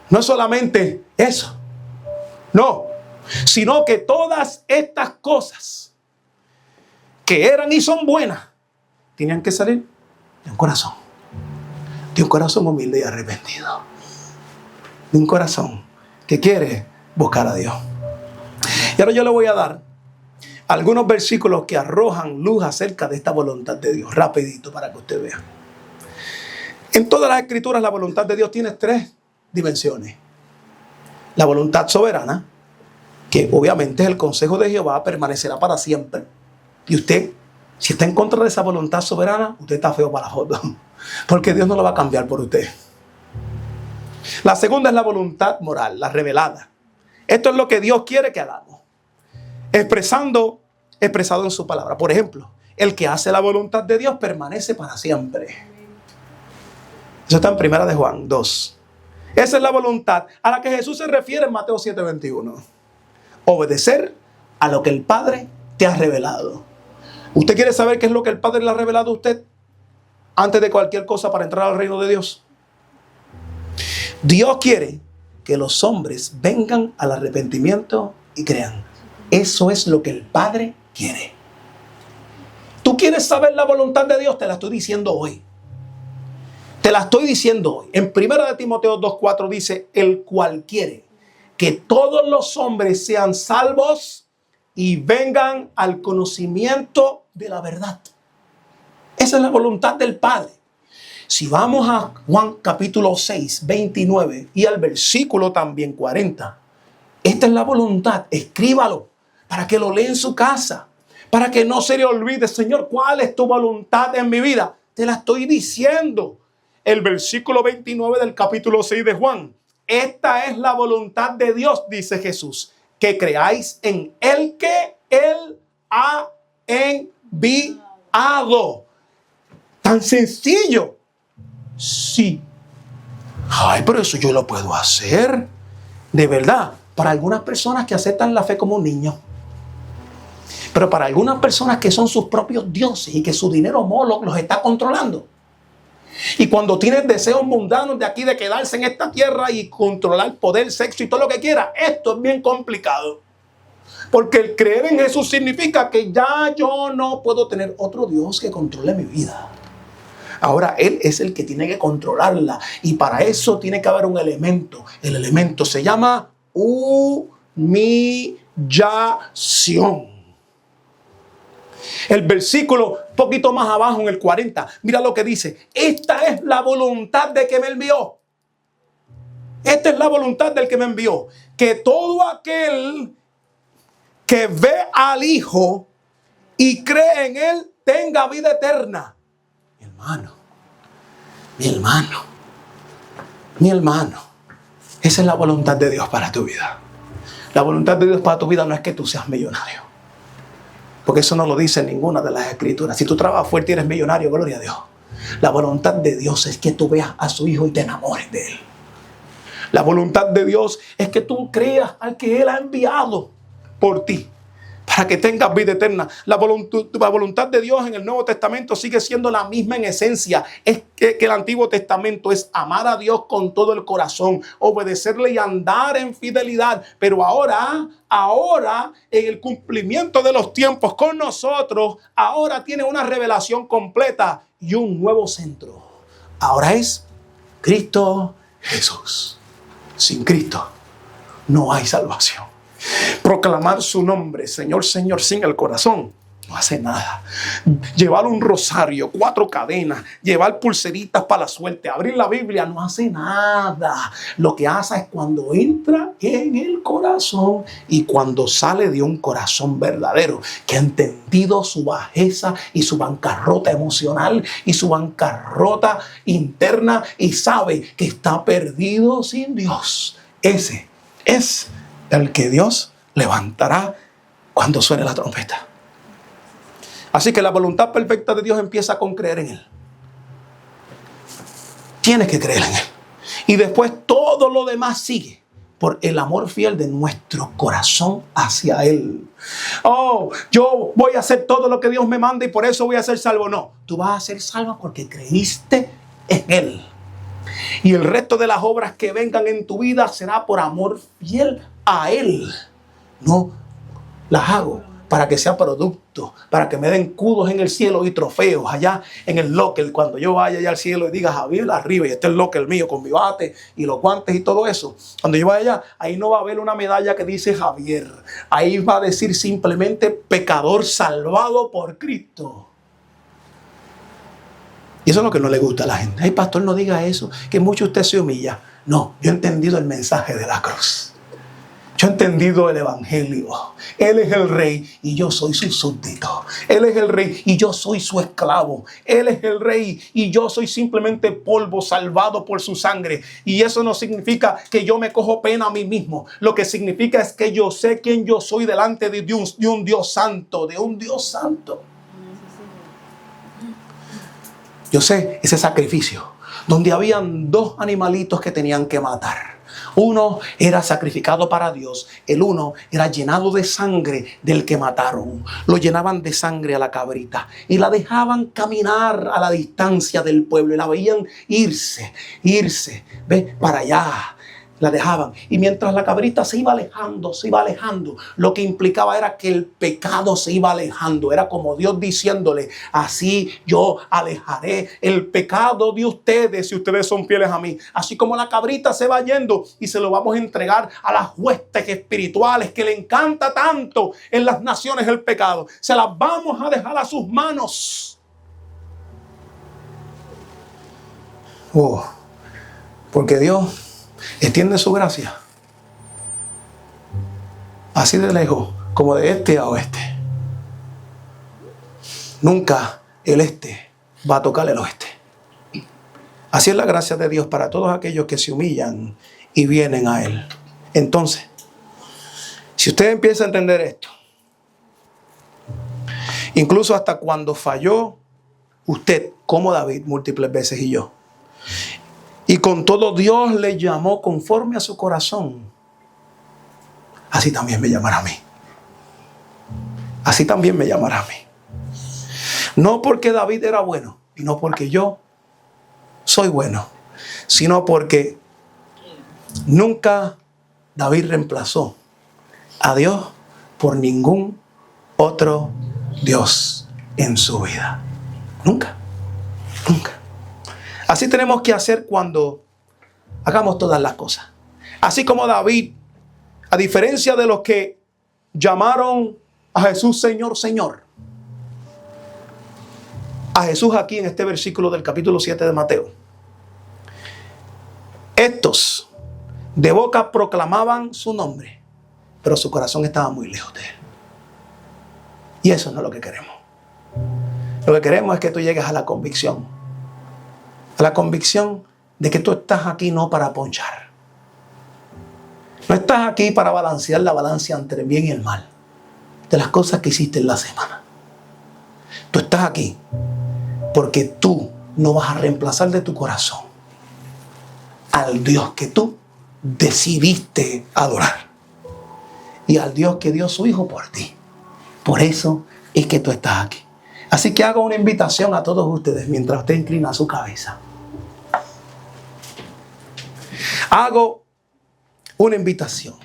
No es solamente eso. No. Sino que todas estas cosas que eran y son buenas, tenían que salir de un corazón. De un corazón humilde y arrepentido. De un corazón que quiere buscar a Dios. Y ahora yo le voy a dar algunos versículos que arrojan luz acerca de esta voluntad de Dios. Rapidito para que usted vea. En todas las escrituras la voluntad de Dios tiene tres dimensiones. La voluntad soberana, que obviamente es el consejo de Jehová, permanecerá para siempre. Y usted, si está en contra de esa voluntad soberana, usted está feo para la foto. Porque Dios no lo va a cambiar por usted. La segunda es la voluntad moral, la revelada. Esto es lo que Dios quiere que hagamos. Expresado en su palabra. Por ejemplo, el que hace la voluntad de Dios permanece para siempre. Eso está en 1 de Juan 2. Esa es la voluntad a la que Jesús se refiere en Mateo 7:21. Obedecer a lo que el Padre te ha revelado. ¿Usted quiere saber qué es lo que el Padre le ha revelado a usted antes de cualquier cosa para entrar al reino de Dios? Dios quiere que los hombres vengan al arrepentimiento y crean. Eso es lo que el Padre quiere. ¿Tú quieres saber la voluntad de Dios? Te la estoy diciendo hoy. Te la estoy diciendo hoy. En 1 de Timoteo 2:4 dice, el cual quiere que todos los hombres sean salvos y vengan al conocimiento de la verdad. Esa es la voluntad del Padre. Si vamos a Juan capítulo 6, 29 y al versículo también 40. Esta es la voluntad. Escríbalo para que lo lea en su casa. Para que no se le olvide, Señor, ¿cuál es tu voluntad en mi vida? Te la estoy diciendo. El versículo 29 del capítulo 6 de Juan. Esta es la voluntad de Dios, dice Jesús, que creáis en el que Él ha enviado. Tan sencillo. Sí. Ay, pero eso yo lo puedo hacer. De verdad, para algunas personas que aceptan la fe como un niño. Pero para algunas personas que son sus propios dioses y que su dinero Moloch los está controlando. Y cuando tienen deseos mundanos de aquí de quedarse en esta tierra y controlar poder, sexo y todo lo que quiera, esto es bien complicado. Porque el creer en Jesús significa que ya yo no puedo tener otro Dios que controle mi vida. Ahora Él es el que tiene que controlarla. Y para eso tiene que haber un elemento. El elemento se llama humillación. El versículo poquito más abajo en el 40. Mira lo que dice. Esta es la voluntad de que me envió. Esta es la voluntad del que me envió. Que todo aquel que ve al Hijo y cree en Él tenga vida eterna. Mi hermano, mi hermano, mi hermano. Esa es la voluntad de Dios para tu vida. La voluntad de Dios para tu vida no es que tú seas millonario. Porque eso no lo dice ninguna de las escrituras. Si tú trabajas fuerte y eres millonario, gloria a Dios. La voluntad de Dios es que tú veas a su Hijo y te enamores de Él. La voluntad de Dios es que tú creas al que Él ha enviado por ti, para que tengas vida eterna. La voluntad de Dios en el Nuevo Testamento sigue siendo la misma en esencia. Es que el Antiguo Testamento es amar a Dios con todo el corazón, obedecerle y andar en fidelidad. Pero ahora, en el cumplimiento de los tiempos con nosotros, ahora tiene una revelación completa y un nuevo centro. Ahora es Cristo Jesús. Sin Cristo no hay salvación. Proclamar su nombre, Señor, Señor, sin el corazón, no hace nada. Llevar un rosario, 4 cadenas, llevar pulseritas para la suerte, abrir la Biblia, no hace nada. Lo que hace es cuando entra en el corazón y cuando sale de un corazón verdadero, que ha entendido su bajeza y su bancarrota emocional y su bancarrota interna y sabe que está perdido sin Dios. Ese es el que Dios levantará cuando suene la trompeta. Así que la voluntad perfecta de Dios empieza con creer en Él. Tienes que creer en Él. Y después todo lo demás sigue por el amor fiel de nuestro corazón hacia Él. Oh, yo voy a hacer todo lo que Dios me manda y por eso voy a ser salvo. No, tú vas a ser salvo porque creíste en Él. Y el resto de las obras que vengan en tu vida será por amor fiel a Él. No las hago para que sea producto, para que me den cudos en el cielo y trofeos allá en el locker. Cuando yo vaya allá al cielo y diga Javier arriba y esté el locker mío con mi bate y los guantes y todo eso. Cuando yo vaya allá, ahí no va a haber una medalla que dice Javier. Ahí va a decir simplemente pecador salvado por Cristo. Y eso es lo que no le gusta a la gente. Ay, pastor, no diga eso, que mucho usted se humilla. No, yo he entendido el mensaje de la cruz. Yo he entendido el evangelio. Él es el rey y yo soy su súbdito. Él es el rey y yo soy su esclavo. Él es el rey y yo soy simplemente polvo salvado por su sangre. Y eso no significa que yo me cojo pena a mí mismo. Lo que significa es que yo sé quién yo soy delante de un Dios santo, de un Dios santo. Yo sé ese sacrificio donde habían 2 animalitos que tenían que matar. Uno era sacrificado para Dios. El uno era llenado de sangre del que mataron. Lo llenaban de sangre a la cabrita y la dejaban caminar a la distancia del pueblo y la veían irse, ve para allá. La dejaban. Y mientras la cabrita se iba alejando, lo que implicaba era que el pecado se iba alejando. Era como Dios diciéndole, así yo alejaré el pecado de ustedes si ustedes son fieles a mí. Así como la cabrita se va yendo y se lo vamos a entregar a las huestes espirituales que le encanta tanto en las naciones el pecado. Se las vamos a dejar a sus manos. Oh, porque Dios extiende su gracia así de lejos como de este a oeste. Nunca el este va a tocar el oeste. Así es la gracia de Dios para todos aquellos que se humillan y vienen a Él. Entonces, si usted empieza a entender esto, incluso hasta cuando falló usted, como David, múltiples veces y yo, y con todo Dios le llamó conforme a su corazón, así también me llamará a mí. Así también me llamará a mí. No porque David era bueno, y no porque yo soy bueno, sino porque nunca David reemplazó a Dios por ningún otro Dios en su vida. Nunca, nunca. Así tenemos que hacer cuando hagamos todas las cosas. Así como David, a diferencia de los que llamaron a Jesús Señor, Señor, a Jesús aquí en este versículo del capítulo 7 de Mateo, estos de boca proclamaban su nombre, pero su corazón estaba muy lejos de Él. Y eso no es lo que queremos. Lo que queremos es que tú llegues a la convicción de que tú estás aquí no para ponchar. No estás aquí para balancear la balanza entre el bien y el mal de las cosas que hiciste en la semana. Tú estás aquí porque tú no vas a reemplazar de tu corazón al Dios que tú decidiste adorar y al Dios que dio su Hijo por ti. Por eso es que tú estás aquí. Así que hago una invitación a todos ustedes mientras usted inclina su cabeza. Hago una invitación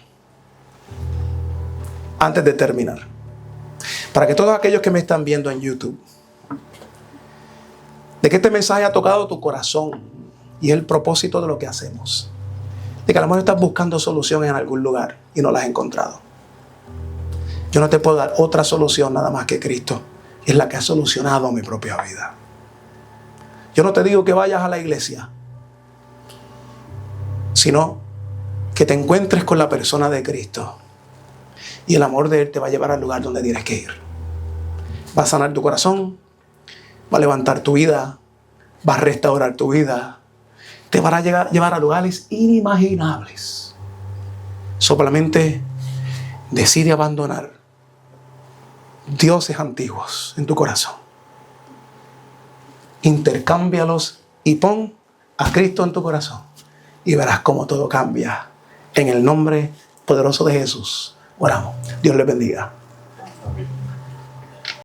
antes de terminar, para que todos aquellos que me están viendo en YouTube, de que este mensaje ha tocado tu corazón y es el propósito de lo que hacemos, de que a lo mejor estás buscando solución en algún lugar y no la has encontrado. Yo no te puedo dar otra solución nada más que Cristo, y es la que ha solucionado mi propia vida. Yo no te digo que vayas a la iglesia, sino que te encuentres con la persona de Cristo y el amor de Él te va a llevar al lugar donde tienes que ir. Va a sanar tu corazón, va a levantar tu vida, va a restaurar tu vida, te va a llevar a lugares inimaginables. Solamente decide abandonar dioses antiguos en tu corazón. Intercámbialos y pon a Cristo en tu corazón y verás cómo todo cambia. En el nombre poderoso de Jesús oramos. Dios les bendiga.